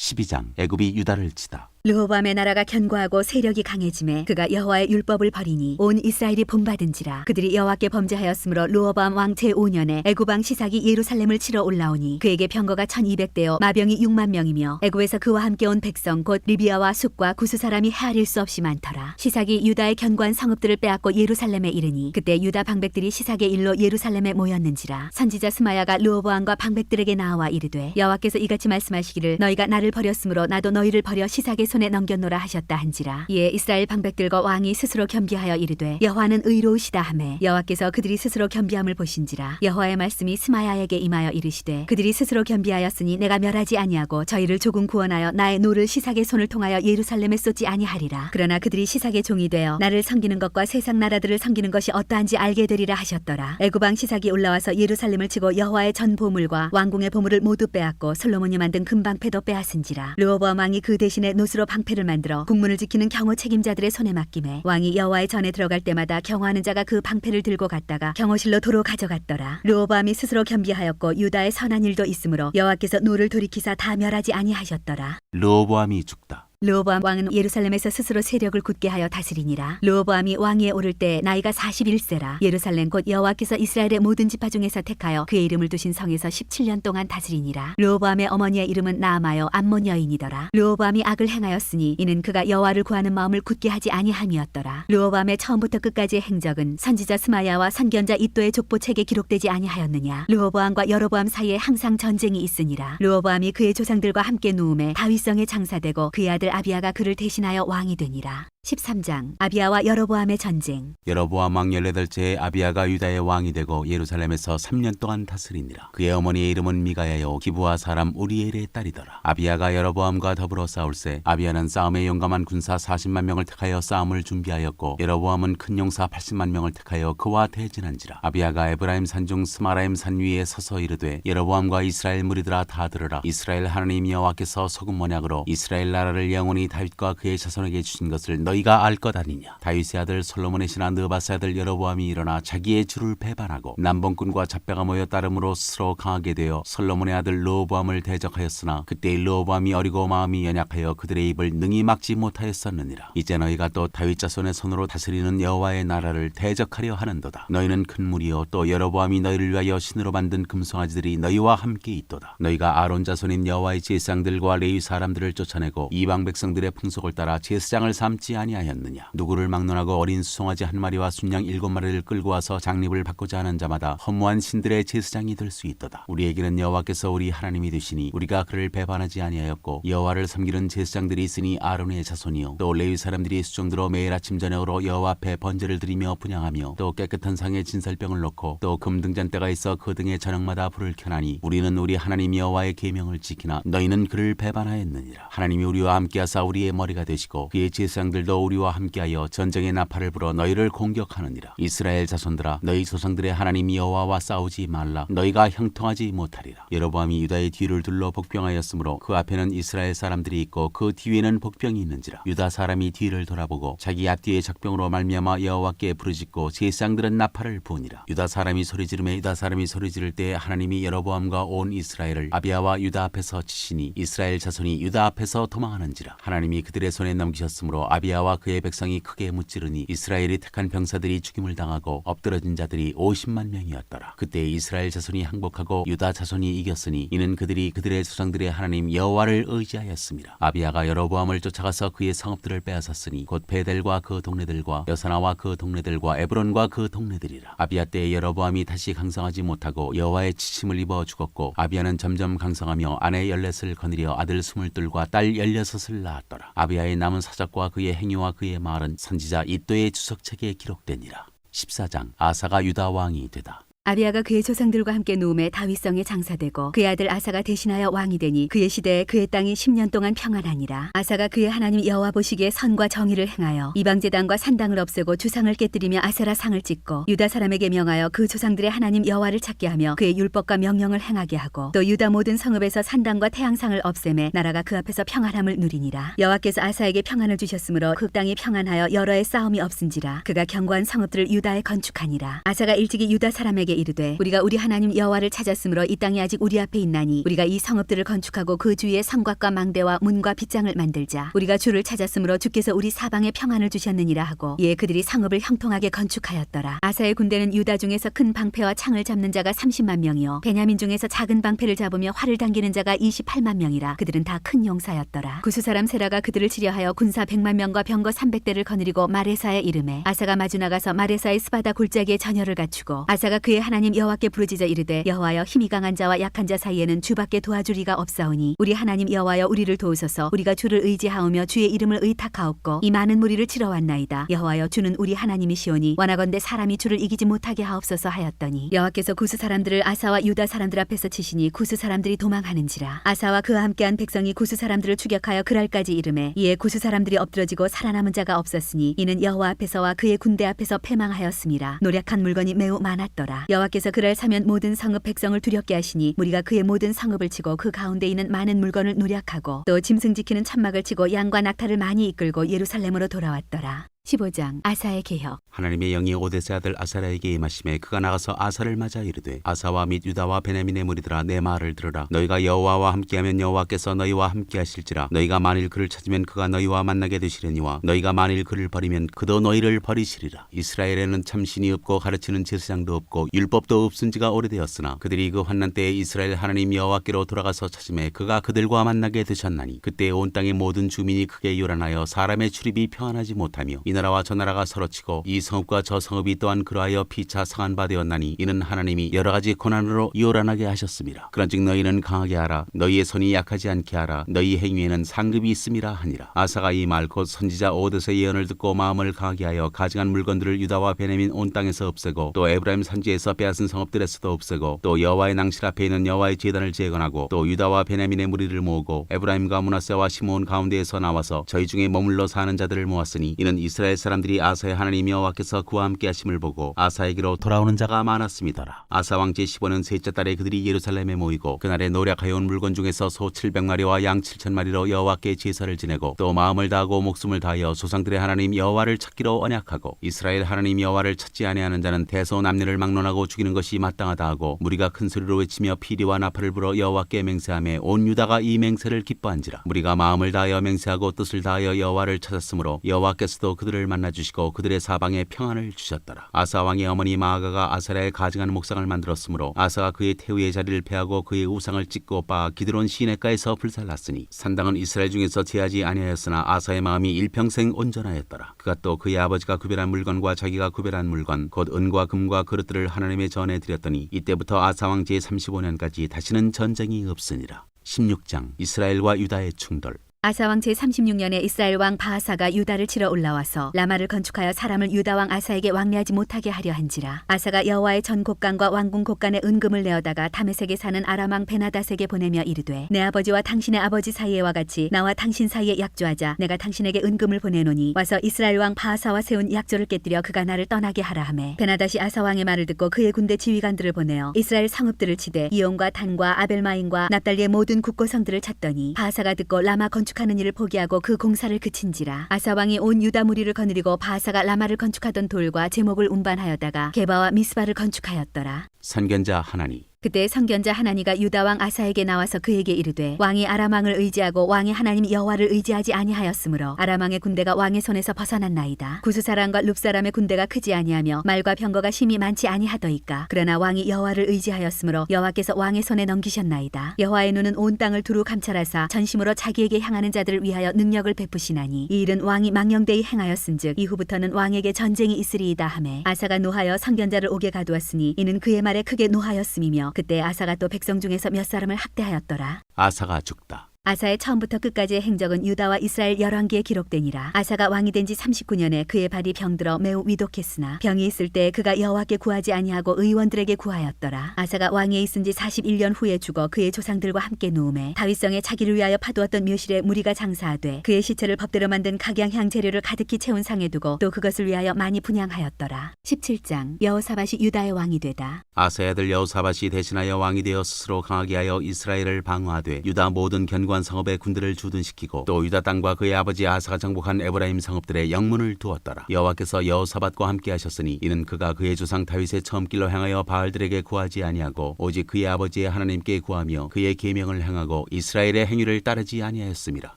12장 애굽이 유다를 치다. 르호보암의 나라가 견고하고 세력이 강해짐에 그가 여호와의 율법을 버리니 온 이스라엘이 본받은지라. 그들이 여호와께 범죄하였으므로 르호보암 왕 제5년에 애굽 왕 시삭이 예루살렘을 치러 올라오니 그에게 병거가 1200대요 마병이 6만 명이며 애굽에서 그와 함께 온 백성 곧 리비아와 숫과 구스 사람이 헤아릴 수 없이 많더라. 시삭이 유다의 견고한 성읍들을 빼앗고 예루살렘에 이르니 그때 유다 방백들이 시삭의 일로 예루살렘에 모였는지라. 선지자 스마야가 르호보암과 방백들에게 나와 이르되 여호와께서 이같이 말씀하시기를 너희가 나를 버렸으므로 나도 너희를 버려 시삭의 손에 넘겼노라 하셨다 한지라. 이에 이스라엘 방백들과 왕이 스스로 겸비하여 이르되 여호와는 의로우시다 하매 여호와께서 그들이 스스로 겸비함을 보신지라. 여호와의 말씀이 스마야에게 임하여 이르시되 그들이 스스로 겸비하였으니 내가 멸하지 아니하고 저희를 조금 구원하여 나의 노를 시삭의 손을 통하여 예루살렘에 쏟지 아니하리라. 그러나 그들이 시삭의 종이 되어 나를 섬기는 것과 세상 나라들을 섬기는 것이 어떠한지 알게 되리라 하셨더라. 애굽 왕 시삭이 올라와서 예루살렘을 치고 여호와의 전 보물과 왕궁의 보물을 모두 빼앗고 솔로몬이 만든 금방패도 빼앗은지라. 르호보암 왕이 그 대신에 노스로 방패를 만들어 국문을 지키는 경호 책임자들의 손에 맡김에 왕이 여호와의 전에 들어갈 때마다 경호하는 자가 그 방패를 들고 갔다가 경호실로 도로 가져갔더라. 르호보암이 스스로 겸비하였고 유다의 선한 일도 있으므로 여호와께서 노를 돌이키사 다 멸하지 아니하셨더라. 르호보암이 죽다. 르호보암 왕은 예루살렘에서 스스로 세력을 굳게 하여 다스리니라. 르호보암이 왕위에 오를 때 나이가 41세라. 예루살렘 곧 여호와께서 이스라엘의 모든 지파 중에서 택하여 그의 이름을 두신 성에서 17년 동안 다스리니라. 르호보암의 어머니의 이름은 나아마요 암몬 여인이더라. 르호보암이 악을 행하였으니 이는 그가 여호와를 구하는 마음을 굳게 하지 아니함이었더라. 르호보암의 처음부터 끝까지의 행적은 선지자 스마야와 선견자 이도의 족보책에 기록되지 아니하였느냐. 르호보암과 여로보암 사이에 항상 전쟁이 있으니라. 르호보암이 그의 조상들과 함께 누움에 다윗성에 장사되고 그의 아들 아비야가 그를 대신하여 왕이 되니라. 13장 아비야와 여로보암의 전쟁. 여로보암 왕 18세에 아비야가 유다의 왕이 되고 예루살렘에서 3년 동안 다스리니라. 그의 어머니의 이름은 미가야요 기브아 사람 우리엘의 딸이더라. 아비야가 여로보암과 더불어 싸울세 아비야는 싸움에 용감한 군사 40만 명을 택하여 싸움을 준비하였고 여로보암은 큰 용사 80만 명을 택하여 그와 대진한지라. 아비야가 에브라임 산중 스마라임 산 위에 서서 이르되 여로보암과 이스라엘 무리들아 다 들으라. 이스라엘 하나님 여호와께서 소금 언약으로 이스라엘 나라를 영원히 다윗과 그의 자손에게 주신 것을 너희가 알 것 아니냐. 다윗의 아들 솔로몬의 신하 느바스의 아들 여로보암이 일어나 자기의 주를 배반하고 남봉꾼과 잡배가 모여 따름으로 스스로 강하게 되어 솔로몬의 아들 르호보암을 대적하였으나 그때 르호보암이 어리고 마음이 연약하여 그들의 입을 능히 막지 못하였었느니라. 이제 너희가 또 다윗 자손의 손으로 다스리는 여호와의 나라를 대적하려 하는도다. 너희는 큰 무리요 또 여로보암이 너희를 위하여 신으로 만든 금송아지들이 너희와 함께 있도다. 너희가 아론 자손인 여호와의 제사장들과 레위 사람들을 쫓아내고 이방 백성들의 풍속을 따라 제사장을 삼지 아니하였느냐. 누구를 막론하고 어린 수송아지 한 마리와 순양 7마리를 끌고 와서 장립을 받고자 하는 자마다 허무한 신들의 제사장이 될 수 있도다. 우리에게는 여호와께서 우리 하나님이 되시니 우리가 그를 배반하지 아니하였고 여호와를 섬기는 제사장들이 있으니 아론의 자손이요 또 레위 사람들이 수종들어 매일 아침 저녁으로 여호와 앞에 번제를 드리며 분향하며 또 깨끗한 상에 진설병을 놓고 또 금등잔대가 있어 그 등에 저녁마다 불을 켜나니 우리는 우리 하나님 여호와의 계명을 지키나 너희는 그를 배반하였느니라. 하나님이 우리와 함께하사 우리의 머리가 되시고 그의 제사장들도 우리와 함께하여 전쟁의 나팔을 불어 너희를 공격하느니라. 이스라엘 자손들아 너희 조상들의 하나님 여호와와 싸우지 말라. 너희가 형통하지 못하리라. 여로보암이 유다의 뒤를 둘러 복병하였으므로 그 앞에는 이스라엘 사람들이 있고 그 뒤에는 복병이 있는지라. 유다 사람이 뒤를 돌아보고 자기 앞뒤의 적병으로 말미암아 여호와께 부르짖고 제사장들은 나팔을 부으니라. 유다 사람이 소리 지르매 유다 사람이 소리 지를 때 하나님이 여로보암과 온 이스라엘을 아비야와 유다 앞에서 치시니 이스라엘 자손이 유다 앞에서 도망하는지라. 하나님이 그들의 손에 넘기셨으므로 아비야와 그의 백성이 크게 무찌르니 이스라엘이 택한 병사들이 죽임을 당하고 엎드러진 자들이 50만 명이었더라. 그때 이스라엘 자손이 항복하고 유다 자손이 이겼으니 이는 그들이 그들의 조상들의 하나님 여호와를 의지하였습니다. 아비야가 여로보암을 쫓아가서 그의 성읍들을 빼앗았으니 곧 베델과 그 동네들과 여사나와 그 동네들과 에브론과 그 동네들이라. 아비야 때에 여로보암이 다시 강성하지 못하고 여호와의 치심을 입어 죽었고 아비야는 점점 강성하며 아내 14을 거느려 아들 22과 딸 16을 낳았더라. 아비야의 남은 사적과 그의 행위와 그의 말은 선지자 이도의 주석책에 기록되니라. 14장 아사가 유다 왕이 되다. 아비야가 그의 조상들과 함께 누움에 다윗성에 장사되고 그의 아들 아사가 대신하여 왕이 되니 그의 시대에 그의 땅이 10년 동안 평안하니라. 아사가 그의 하나님 여호와 보시기에 선과 정의를 행하여 이방제단과 산당을 없애고 주상을 깨뜨리며 아세라 상을 찍고 유다 사람에게 명하여 그 조상들의 하나님 여호와를 찾게 하며 그의 율법과 명령을 행하게 하고 또 유다 모든 성읍에서 산당과 태양상을 없애매 나라가 그 앞에서 평안함을 누리니라. 여호와께서 아사에게 평안을 주셨으므로 그 땅이 평안하여 여러 해 싸움이 없은지라. 그가 견고한 성읍들을 유다에 건축하니라. 아사가 일찍이 유다 사람에게 아사에게 이르되 우리가 우리 하나님 여호와를 찾았으므로 이 땅이 아직 우리 앞에 있나니 우리가 이 성읍들을 건축하고 그 주위에 성곽과 망대와 문과 빗장을 만들자. 우리가 주를 찾았으므로 주께서 우리 사방에 평안을 주셨느니라 하고 이에 그들이 성읍을 형통하게 건축하였더라. 아사의 군대는 유다 중에서 큰 방패와 창을 잡는 자가 30만 명이요 베냐민 중에서 작은 방패를 잡으며 활을 당기는 자가 28만 명이라. 그들은 다 큰 용사였더라. 구스 사람 세라가 그들을 치려하여 군사 100만 명과 병거 300대를 거느리고 마레사에 이르매 아사가 마주 나가서 마레사의 스바다 골짜기에 전열을 갖추고 아사가 그의 하나님 여호와께 부르짖어 이르되 여호와여 힘이 강한 자와 약한 자 사이에는 주밖에 도와줄 이가 없사오니 우리 하나님 여호와여 우리를 도우소서. 우리가 주를 의지하오며 주의 이름을 의탁하옵고 이 많은 무리를 치러 왔나이다. 여호와여 주는 우리 하나님이시오니 원하건대 사람이 주를 이기지 못하게 하옵소서 하였더니 여호와께서 구스 사람들을 아사와 유다 사람들 앞에서 치시니 구스 사람들이 도망하는지라. 아사와 그와 함께한 백성이 구스 사람들을 추격하여 그랄까지 이르매 이에 구스 사람들이 엎드러지고 살아남은 자가 없었으니 이는 여호와 앞에서와 그의 군대 앞에서 패망하였음이라. 노략한 물건이 매우 많았더라. 여호와께서 그랄 사면 모든 성읍 백성을 두렵게 하시니 무리가 그의 모든 성읍을 치고 그 가운데 있는 많은 물건을 노략하고 또 짐승 지키는 천막을 치고 양과 낙타를 많이 이끌고 예루살렘으로 돌아왔더라. 15장 아사의 개혁. 하나님의 영이 오데세 아들 아사랴에게 임하심에 그가 나가서 아사를 맞아 이르되 아사와 및 유다와 베냐민의 무리들아 내 말을 들으라. 너희가 여호와와 함께하면 여호와께서 너희와 함께하실지라. 너희가 만일 그를 찾으면 그가 너희와 만나게 되시려니와 너희가 만일 그를 버리면 그도 너희를 버리시리라. 이스라엘에는 참 신이 없고 가르치는 제사장도 없고 율법도 없은지가 오래되었으나 그들이 그 환난 때에 이스라엘 하나님 여호와께로 돌아가서 찾음에 그가 그들과 만나게 되셨나니 그때 온 땅의 모든 주민이 크게 요란하여 사람의 출입이 평안하지 못하며 이 나라와 저 나라가 서로치고 이 성읍과 저 성읍이 또한 그러하여 피차 상한 바 되었나니 이는 하나님이 여러 가지 고난으로 요란하게 하셨습니다. 그런즉 너희는 강하게 하라. 너희의 손이 약하지 않게 하라. 너희 행위에는 상급이 있음이라 하니라. 아사가 이 말 곧 선지자 오데스의 예언을 듣고 마음을 강하게 하여 가져간 물건들을 유다와 베냐민 온 땅에서 없애고 또 에브라임 산지에서 빼앗은 성읍들에서도 없애고 또 여호와의 낭실 앞에 있는 여호와의 제단을 재건하고 또 유다와 베냐민의 무리를 모으고 에브라임과 므낫세와 시므온 가운데에서 나와서 저희 중에 머물러 사는 자들을 모았으니 이는 이스라엘 사람들이 아사의 하나님 여호와께서 그와 함께 하심을 보고 아사에게로 돌아오는 자가 많았음이더라. 아사 왕 제15년 셋째 달에 그들이 예루살렘에 모이고 그날에 노략하여 온 물건 중에서 소 700마리와 양 7,000마리로 여호와께 제사를 지내고 또 마음을 다하고 목숨을 다하여 조상들의 하나님 여호와를 찾기로 언약하고 이스라엘 하나님 여호와를 찾지 아니하는 자는 대소남녀를 막론하고 죽이는 것이 마땅하다 하고 무리가 큰 소리로 외치며 피리와 나팔을 불어 여호와께 맹세하며 온 유다가 이 맹세를 기뻐한지라. 무리가 마음을 다하여 맹세하고 뜻을 다하여 여호와를 찾았으므로 여호와께서도 그들을 만나주시고 그들의 사방에 평안을 주셨더라. 아사 왕의 어머니 마아가가 아사랴에 가증하는 목상을 만들었으므로 아사가 그의 태우의 자리를 패하고 그의 우상을 찢고 빻아 기드론 시내가에서 불살랐으니 산당은 이스라엘 중에서 제하지 아니하였으나 아사의 마음이 일평생 온전하였더라. 그가 또 그의 아버지가 구별한 물건과 자기가 구별한 물건 곧 은과 금과 그릇들을 하나님의 전에 드렸더니 이때부터 아사 왕 제35년까지 다시는 전쟁이 없으니라. 16장 이스라엘과 유다의 충돌. 아사 왕 제36년에 이스라엘 왕 바하사가 유다를 치러 올라와서 라마를 건축하여 사람을 유다 왕 아사에게 왕래하지 못하게 하려 한지라. 아사가 여호와의 전 곳간과 왕궁 곳간에 은금을 내어다가 다메섹에 사는 아람 왕 베나닷에게 보내며 이르되 내 아버지와 당신의 아버지 사이에와 같이 나와 당신 사이에 약조하자. 내가 당신에게 은금을 보내노니 와서 이스라엘 왕 바하사와 세운 약조를 깨뜨려 그가 나를 떠나게 하라 하매 베나닷이 아사 왕의 말을 듣고 그의 군대 지휘관들을 보내어 이스라엘 성읍들을 치되 이온과 단과 아벨마임과 납달리의 모든 국고성들을 쳤더니 바하사가 듣고 라마 건축하는 일을 포기하고 그 공사를 그친지라. 아사 왕이 온 유다 무리를 거느리고 바하사가 라마를 건축하던 돌과 제목을 운반하여다가 게바와 미스바를 건축하였더라. 선견자 하나니. 그때 선견자 하나니가 유다 왕 아사에게 나와서 그에게 이르되 왕이 아람 왕을 의지하고 왕의 하나님 여호와를 의지하지 아니하였으므로 아람 왕의 군대가 왕의 손에서 벗어났나이다. 구스 사람과 룹 사람의 군대가 크지 아니하며 말과 병거가 심히 많지 아니하더이까. 그러나 왕이 여호와를 의지하였으므로 여호와께서 왕의 손에 넘기셨나이다. 여호와의 눈은 온 땅을 두루 감찰하사 전심으로 자기에게 향하는 자들을 위하여 능력을 베푸시나니 이 일은 왕이 망령되이 행하였은즉 이후부터는 왕에게 전쟁이 있으리이다 하매 아사가 노하여 선견자를 옥에 가두었으니 이는 그의 말에 크게 노하였음이며 그때 아사가 또 백성 중에서 몇 사람을 학대하였더라. 아사가 죽다. 아사의 처음부터 끝까지의 행적은 유다와 이스라엘 열왕기에 기록되니라. 아사가 왕이 된 지 39년에 그의 발이 병들어 매우 위독했으나 병이 있을 때 그가 여호와께 구하지 아니하고 의원들에게 구하였더라. 아사가 왕위에 있은 지 41년 후에 죽어 그의 조상들과 함께 누움에 다윗성에 자기를 위하여 파두었던 묘실에 무리가 장사하되 그의 시체를 법대로 만든 각양향 재료를 가득히 채운 상에 두고 또 그것을 위하여 많이 분향하였더라. 17장 여호사밧이 유다의 왕이 되다. 아사의 아들 여호사밧이 대신하여 왕이 되어 스스로 강하게 하여 이스라엘을 방어하되 유다 모든 견고 견고한 성읍에 군대를 주둔시키고 또 유다 땅과 그의 아버지 아사가 정복한 에브라임 성읍들의 영문을 두었더라. 여호와께서 여호사밧과 함께 하셨으니 이는 그가 그의 조상 다윗의 처음 길로 향하여 바알들에게 구하지 아니하고 오직 그의 아버지의 하나님께 구하며 그의 계명을 행하고 이스라엘의 행위를 따르지 아니하였음이라.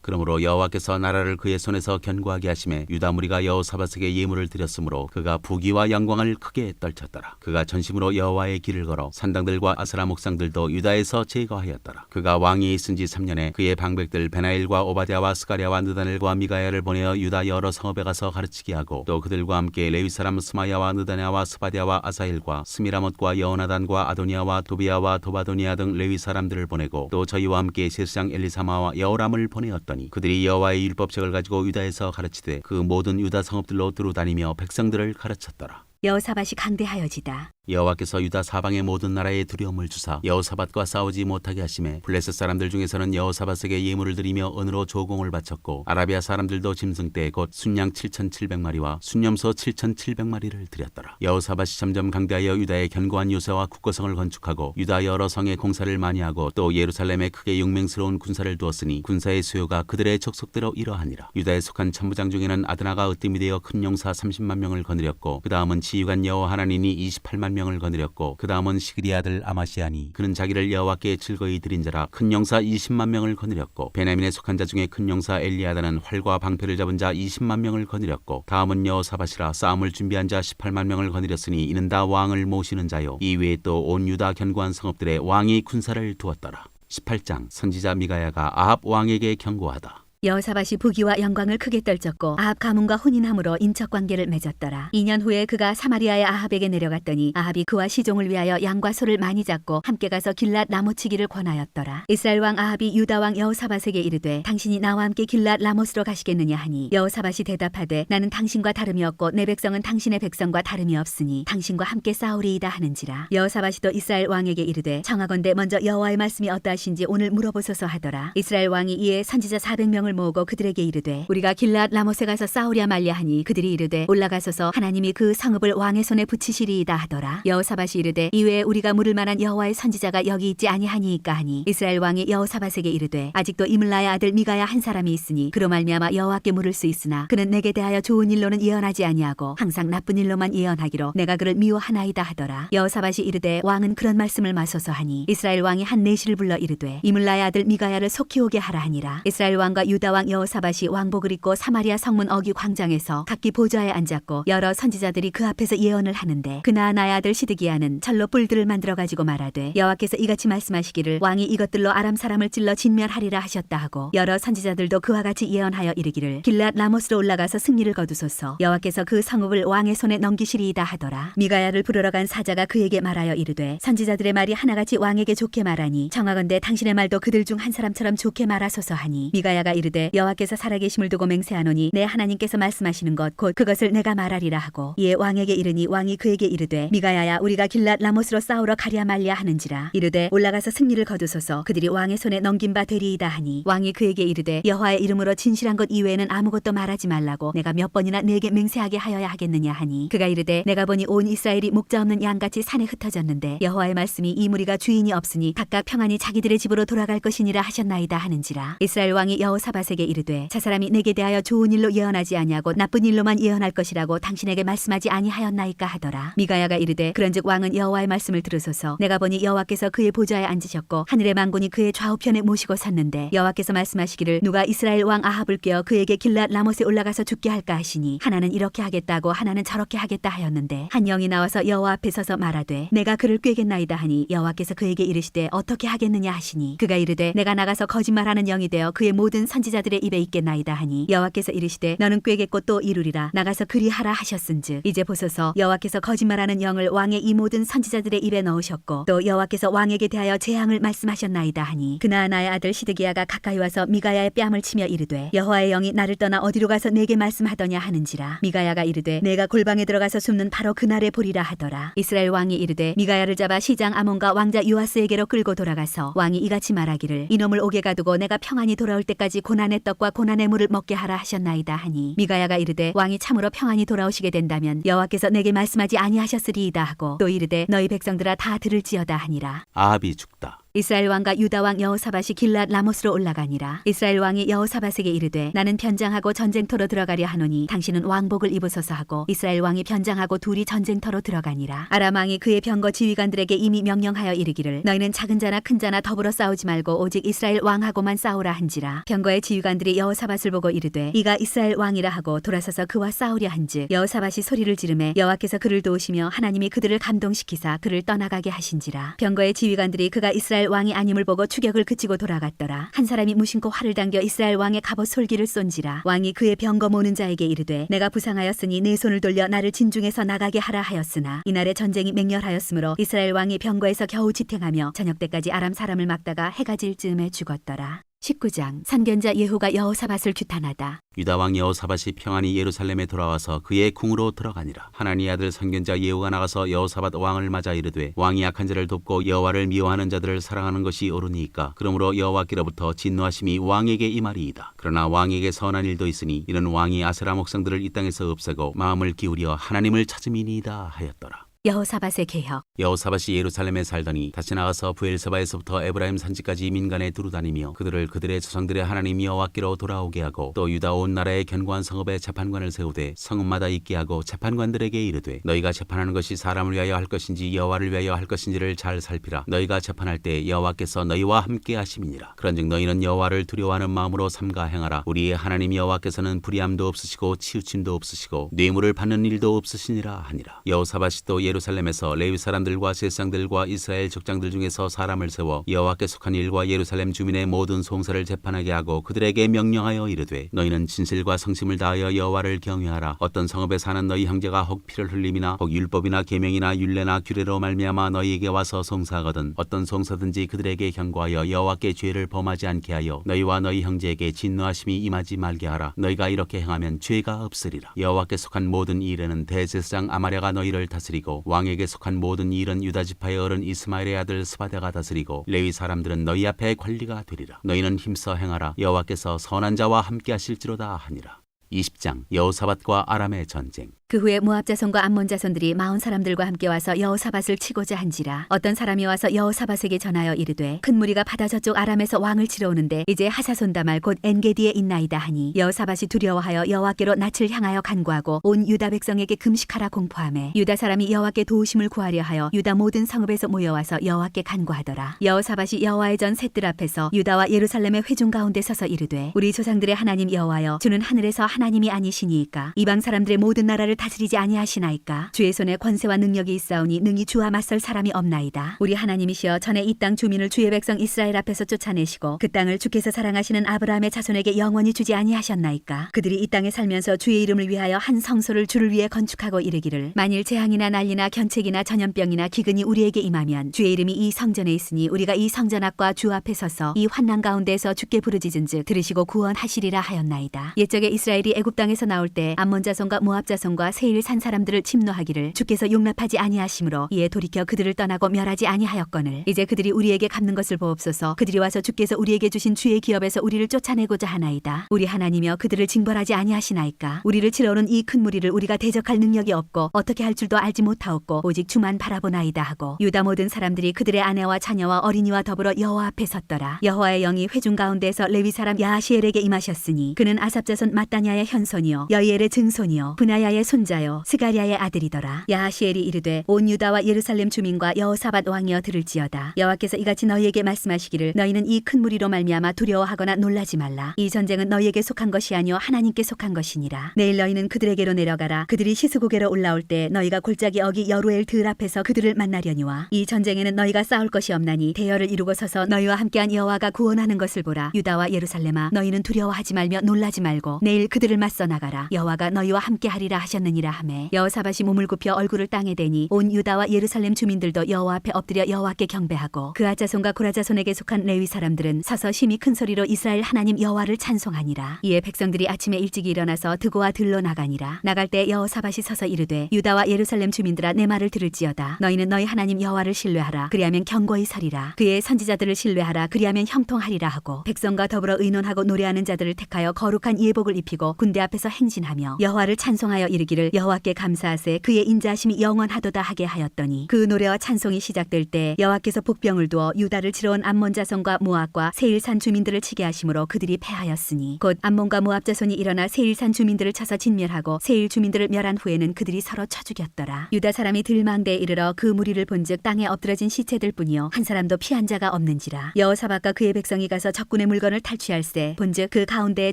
그러므로 여호와께서 나라를 그의 손에서 견고하게 하심에 유다 무리가 여호사밧에게 예물을 드렸으므로 그가 부귀와 영광을 크게 떨쳤더라. 그가 전심으로 여호와의 길을 걸어 산당들과 아스라 목상들도 유다에서 제거하였더라. 그가 왕위에 있은 지 3년에 그의 방백들 베나일과 오바댜와 스가랴와 느다넬과 미가야를 보내어 유다 여러 성읍에 가서 가르치게 하고 또 그들과 함께 레위 사람 스마야와 느다냐와 스바댜와 아사일과 스미라못과 여호나단과 아도니아와 도비야와 도바도니아 등 레위 사람들을 보내고 또 저희와 함께 세스장 엘리사마와 여호람을 보내었더니 그들이 여호와의 율법책을 가지고 유다에서 가르치되 그 모든 유다 성읍들로 두루다니며 백성들을 가르쳤더라. 여호사밧이 강대하여지다. 여호와께서 유다 사방의 모든 나라에 두려움을 주사 여호사밧과 싸우지 못하게 하심에 블레셋 사람들 중에서는 여호사밧에게 예물을 드리며 은으로 조공을 바쳤고 아라비아 사람들도 짐승떼 곧 순양 7,700마리와 순염소 7,700마리를 드렸더라. 여호사밧이 점점 강대하여 유다의 견고한 요새와 국거성을 건축하고 유다 여러 성에 공사를 많이 하고 또 예루살렘에 크게 용맹스러운 군사를 두었으니 군사의 수요가 그들의 족속대로 이러하니라. 유다에 속한 천부장 중에는 아드나가 으뜸이 되어 큰 용사 30만 명을 거느렸고 그 다음은 지휘관 여호와 하나님이 28만 명을 거느렸고 그 다음은 시그리 아들 아마시아니 그는 자기를 여호와께 즐거이 드린 자라 큰 용사 20만 명을 거느렸고 베냐민에 속한 자 중에 큰 용사 엘리아다는 활과 방패를 잡은 자 20만 명을 거느렸고 다음은 여호사밧이라 싸움을 준비한 자 18만 명을 거느렸으니 이는 다 왕을 모시는 자요 이 외에 또 온 유다 견고한 성읍들의 왕이 군사를 두었더라. 18장 선지자 미가야가 아합 왕에게 경고하다. 여호사밧이 부귀와 영광을 크게 떨쳤고 아합 가문과 혼인함으로 인척 관계를 맺었더라. 2년 후에 그가 사마리아의 아합에게 내려갔더니 아합이 그와 시종을 위하여 양과 소를 많이 잡고 함께 가서 길랏 라모치기를 권하였더라. 이스라엘 왕 아합이 유다 왕 여호사밧에게 이르되 당신이 나와 함께 길랏 라모스로 가시겠느냐 하니 여호사밧이 대답하되 나는 당신과 다름이 없고 내 백성은 당신의 백성과 다름이 없으니 당신과 함께 싸우리이다 하는지라. 여호사밧이 또 이스라엘 왕에게 이르되 청하건대 먼저 여호와의 말씀이 어떠하신지 오늘 물어보소서 하더라. 이스라엘 왕이 이에 선지자 400명을 모으고 그들에게 이르되 우리가 길랏 라못에 가서 싸우랴 말랴 하니 그들이 이르되 올라가소서 하나님이 그 성읍을 왕의 손에 붙이시리이다 하더라. 여호사밧이 이르되 이외에 우리가 물을 만한 여호와의 선지자가 여기 있지 아니하니이까 하니 이스라엘 왕이 여호사밧에게 이르되 아직도 이물라의 아들 미가야 한 사람이 있으니 그로 말미암아 여호와께 물을 수 있으나 그는 내게 대하여 좋은 일로는 예언하지 아니하고 항상 나쁜 일로만 예언하기로 내가 그를 미워하나이다 하더라. 여호사밧이 이르되 왕은 그런 말씀을 마소서 하니 이스라엘 왕이 한 내시를 불러 이르되 이물라의 아들 미가야를 속히 오게 하라 하니라. 이스라엘 왕과 유다 왕 여호사밧이 왕복을 입고 사마리아 성문 어귀 광장에서 각기 보좌에 앉았고 여러 선지자들이 그 앞에서 예언을 하는데 그나아나의 아들 시드기야는 철로 뿔들을 만들어 가지고 말하되 여호와께서 이같이 말씀하시기를 왕이 이것들로 아람 사람을 찔러 진멸하리라 하셨다 하고 여러 선지자들도 그와 같이 예언하여 이르기를 길랏 라모스로 올라가서 승리를 거두소서 여호와께서 그 성읍을 왕의 손에 넘기시리이다 하더라. 미가야를 부르러 간 사자가 그에게 말하여 이르되 선지자들의 말이 하나같이 왕에게 좋게 말하니 청하건대 당신의 말도 그들 중 한 사람처럼 좋게 말하소서 하니 미가야가 이르되 여호와께서 살아계심을 두고 맹세하노니 내 하나님께서 말씀하시는 것 곧 그것을 내가 말하리라 하고 이에 왕에게 이르니 왕이 그에게 이르되 미가야야 우리가 길랏 라모스로 싸우러 가랴 말랴 하는지라. 이르되 올라가서 승리를 거두소서 그들이 왕의 손에 넘긴 바 되리이다 하니 왕이 그에게 이르되 여호와의 이름으로 진실한 것 이외에는 아무것도 말하지 말라고 내가 몇 번이나 네게 맹세하게 하여야 하겠느냐 하니 그가 이르되 내가 보니 온 이스라엘이 목자 없는 양같이 산에 흩어졌는데 여호와의 말씀이 이 무리가 주인이 없으니 각각 평안히 자기들의 집으로 돌아갈 것이니라 하셨나이다 하는지라. 이스라엘 왕이 여호사밧에게 이르되 저 사람이 내게 대하여 좋은 일로 예언하지 아니하고 나쁜 일로만 예언할 것이라고 당신에게 말씀하지 아니하였나이까 하더라. 미가야가 이르되 그런즉 왕은 여호와의 말씀을 들으소서 내가 보니 여호와께서 그의 보좌에 앉으셨고 하늘의 만군이 그의 좌우편에 모시고 섰는데 여호와께서 말씀하시기를 누가 이스라엘 왕 아합을 꿰어 그에게 길랏 라못에 올라가서 죽게 할까 하시니 하나는 이렇게 하겠다고 하나는 저렇게 하겠다 하였는데 한 영이 나와서 여호와 앞에 서서 말하되 내가 그를 꿰겠나이다 하니 여호와께서 그에게 이르시되 어떻게 하겠느냐 하시니 그가 이르되 내가 나가서 거짓말하는 영이 되어 그의 모든 선지자들의 입에 있겠나이다 하니 여호와께서 이르시되 너는 꿰겠고 또 이루리라 나가서 그리하라 하셨은즉 이제 보소서 여호와께서 거짓말하는 영을 왕의 이 모든 선지자들의 입에 넣으셨고 또 여호와께서 왕에게 대하여 재앙을 말씀하셨나이다 하니 그나아나의 아들 시드기야가 가까이 와서 미가야의 뺨을 치며 이르되 여호와의 영이 나를 떠나 어디로 가서 내게 말씀하더냐 하는지라. 미가야가 이르되 내가 골방에 들어가서 숨는 바로 그날에 보리라 하더라. 이스라엘 왕이 이르되 미가야를 잡아 시장 아몬과 왕자 요아스에게로 끌고 돌아가서 왕이 이같이 말하기를 이놈을 옥에 가두고 내가 평안히 돌아올 때까지 고난의 떡과 고난의 물을 먹게 하라 하셨나이다 하니 미가야가 이르되 왕이 참으로 평안히 돌아오시게 된다면 여호와께서 내게 말씀하지 아니하셨으리이다 하고 또 이르되 너희 백성들아 다 들을지어다 하니라. 아합이 죽다. 이스라엘 왕과 유다 왕 여호사밧이 길앗 라못으로 올라가니라. 이스라엘 왕이 여호사밧에게 이르되 나는 변장하고 전쟁터로 들어가려 하노니 당신은 왕복을 입으소서 하고 이스라엘 왕이 변장하고 둘이 전쟁터로 들어가니라. 아람 왕이 그의 병거 지휘관들에게 이미 명령하여 이르기를 너희는 작은 자나 큰 자나 더불어 싸우지 말고 오직 이스라엘 왕하고만 싸우라 한지라. 병거의 지휘관들이 여호사밧을 보고 이르되 이가 이스라엘 왕이라 하고 돌아서서 그와 싸우려 한즉 여호사밧이 소리를 지르매 여호와께서 그를 도우시며 하나님이 그들을 감동시키사 그를 떠나가게 하신지라. 병거의 지휘관들이 그가 이스라엘 왕이 아님을 보고 추격을 그치고 돌아갔더라. 한 사람이 무심코 활을 당겨 이스라엘 왕의 갑옷 솔기를 쏜지라. 왕이 그의 병거 모는 자에게 이르되 내가 부상하였으니 내 손을 돌려 나를 진중에서 나가게 하라 하였으나 이날에 전쟁이 맹렬하였으므로 이스라엘 왕이 병거에서 겨우 지탱하며 저녁 때까지 아람 사람을 막다가 해가 질 즈음에 죽었더라. 19장 선견자 예후가 여호사밧을 규탄하다. 유다 왕 여호사밧이 평안히 예루살렘에 돌아와서 그의 궁으로 들어가니라. 하나니 아들 선견자 예후가 나가서 여호사밧 왕을 맞아 이르되 왕이 약한 자를 돕고 여호와를 미워하는 자들을 사랑하는 것이 옳으니까 그러므로 여호와께로부터 진노하심이 왕에게 임하리이다. 그러나 왕에게 선한 일도 있으니 이는 왕이 아세라 목상들을 이 땅에서 없애고 마음을 기울여 하나님을 찾음이니이다 하였더라. 여호사밧의 개혁. 여호사밧이 예루살렘에 살더니 다시 나가서 브엘세바에서부터 에브라임 산지까지 민간에 두루다니며 그들을 그들의 조상들의 하나님 여호와께로 돌아오게 하고 또 유다 온 나라의 견고한 성읍에 재판관을 세우되 성읍마다 있게 하고 재판관들에게 이르되 너희가 재판하는 것이 사람을 위하여 할 것인지 여호와를 위하여 할 것인지를 잘 살피라. 너희가 재판할 때 여호와께서 너희와 함께 하심이니라. 그런즉 너희는 여호와를 두려워하는 마음으로 삼가 행하라. 우리의 하나님 여호와께서는 불의함도 없으시고 치우침도 없으시고 뇌물을 받는 일도 없으시니라 하니라. 여호사밧이 또 예루살렘에서 레위 사람들과 제사장들과 이스라엘 족장들 중에서 사람을 세워 여호와께 속한 일과 예루살렘 주민의 모든 송사를 재판하게 하고 그들에게 명령하여 이르되 너희는 진실과 성심을 다하여 여호와를 경외하라. 어떤 성읍에 사는 너희 형제가 혹 피를 흘림이나 혹 율법이나 계명이나 율례나 규례로 말미암아 너희에게 와서 송사하거든 어떤 송사든지 그들에게 경고하여 여호와께 죄를 범하지 않게 하여 너희와 너희 형제에게 진노하심이 임하지 말게 하라. 너희가 이렇게 행하면 죄가 없으리라. 여호와께 속한 모든 일에는 대제사장 아마랴가 너희를 다스리고 왕에게 속한 모든 일은 유다 지파의 어른 이스마엘의 아들 스바데가 다스리고 레위 사람들은 너희 앞에 관리가 되리라. 너희는 힘써 행하라. 여호와께서 선한 자와 함께 하실지로다 하니라. 20장 여호사밧과 아람의 전쟁. 그 후에 모압 자손과 암몬 자손들이 마온 사람들과 함께 와서 여호사밧을 치고자 한지라. 어떤 사람이 와서 여호사밧에게 전하여 이르되 큰 무리가 바다 저쪽 아람에서 왕을 치러 오는데 이제 하사손다말 곧 엔게디에 있나이다 하니 여호사밧이 두려워하여 여호와께로 낯을 향하여 간구하고 온 유다 백성에게 금식하라 공포하매 유다 사람이 여호와께 도우심을 구하려 하여 유다 모든 성읍에서 모여와서 여호와께 간구하더라. 여호사밧이 여호와의 전 셋들 앞에서 유다와 예루살렘의 회중 가운데 서서 이르되 우리 조상들의 하나님 여호와여 주는 하늘에서 하나님이 아니시니이까 이방 사람들의 모든 나라를 다스리지 아니하시나이까 주의 손에 권세와 능력이 있사오니 능히 주와 맞설 사람이 없나이다. 우리 하나님이시여 전에 이 땅 주민을 주의 백성 이스라엘 앞에서 쫓아내시고 그 땅을 주께서 사랑하시는 아브라함의 자손에게 영원히 주지 아니하셨나이까. 그들이 이 땅에 살면서 주의 이름을 위하여 한 성소를 주를 위해 건축하고 이르기를 만일 재앙이나 난리나 견책이나 전염병이나 기근이 우리에게 임하면 주의 이름이 이 성전에 있으니 우리가 이 성전 앞과 주 앞에 서서 이 환난 가운데에서 주께 부르짖은즉 들으시고 구원하시리라 하였나이다. 옛적에 이스라엘이 애굽 땅에서 나올 때 암몬 자손과 모압 자손과 세일 산 사람들을 침노하기를 주께서 용납하지 아니하심으로 이에 돌이켜 그들을 떠나고 멸하지 아니하였거늘 이제 그들이 우리에게 갚는 것을 보옵소서. 그들이 와서 주께서 우리에게 주신 주의 기업에서 우리를 쫓아내고자 하나이다. 우리 하나님이여 그들을 징벌하지 아니하시나이까. 우리를 치러 오는 이 큰 무리를 우리가 대적할 능력이 없고 어떻게 할 줄도 알지 못하옵고 오직 주만 바라보나이다 하고 유다 모든 사람들이 그들의 아내와 자녀와 어린이와 더불어 여호와 앞에 섰더라. 여호와의 영이 회중 가운데에서 레위 사람 야하시엘에게 임하셨으니 그는 아삽 자손 마따냐의 현손이요 여이엘의 증손이요 분하야의 손자요 스가랴의 아들이더라. 야하시엘이 이르되 온 유다와 예루살렘 주민과 여호사밧 왕이여 들을지어다. 여호와께서 이같이 너희에게 말씀하시기를 너희는 이 큰 무리로 말미암아 두려워하거나 놀라지 말라. 이 전쟁은 너희에게 속한 것이 아니요 하나님께 속한 것이니라. 내일 너희는 그들에게로 내려가라. 그들이 시스고개로 올라올 때 너희가 골짜기 어기 여루엘 들 앞에서 그들을 만나려니와 이 전쟁에는 너희가 싸울 것이 없나니 대열을 이루고 서서 너희와 함께한 여호와가 구원하는 것을 보라. 유다와 예루살렘아 너희는 두려워하지 말며 놀라지 말고 내일 그들을 맞서 나가라. 여호와가 너희와 함께하리라 하셨느니라 하매 여호사밧이 몸을 굽혀 얼굴을 땅에 대니 온 유다와 예루살렘 주민들도 여호와 앞에 엎드려 여호와께 경배하고 그아 자손과 고라 자손에게 속한 레위 사람들은 서서 심히 큰 소리로 이스라엘 하나님 여호와를 찬송하니라. 이에 백성들이 아침에 일찍 일어나서 드고와 들로 나가니라. 나갈 때 여호사밧이 서서 이르되 유다와 예루살렘 주민들아 내 말을 들을지어다. 너희는 너희 하나님 여호와를 신뢰하라. 그리하면 견고히 서리라. 그의 선지자들을 신뢰하라. 그리하면 형통하리라 하고 백성과 더불어 의논하고 노래하는 자들을 택하여 거룩한 예복을 입히고 군대 앞에서 행진하며 여호와를 찬송하여 이르기를 이르기를 여호와께 감사하세 그의 인자하심이 영원하도다 하게 하였더니 그 노래와 찬송이 시작될 때 여호와께서 복병을 두어 유다를 치러 온 암몬 자손과 모압과 세일산 주민들을 치게 하심으로 그들이 패하였으니 곧 암몬과 모압 자손이 일어나 세일산 주민들을 쳐서 진멸하고 세일 주민들을 멸한 후에는 그들이 서로 쳐 죽였더라. 유다 사람이 들망대에 이르러 그 무리를 본즉 땅에 엎드러진 시체들 뿐이요 한 사람도 피한 자가 없는지라. 여호사밧과 그의 백성이 가서 적군의 물건을 탈취할세 본즉 그 가운데에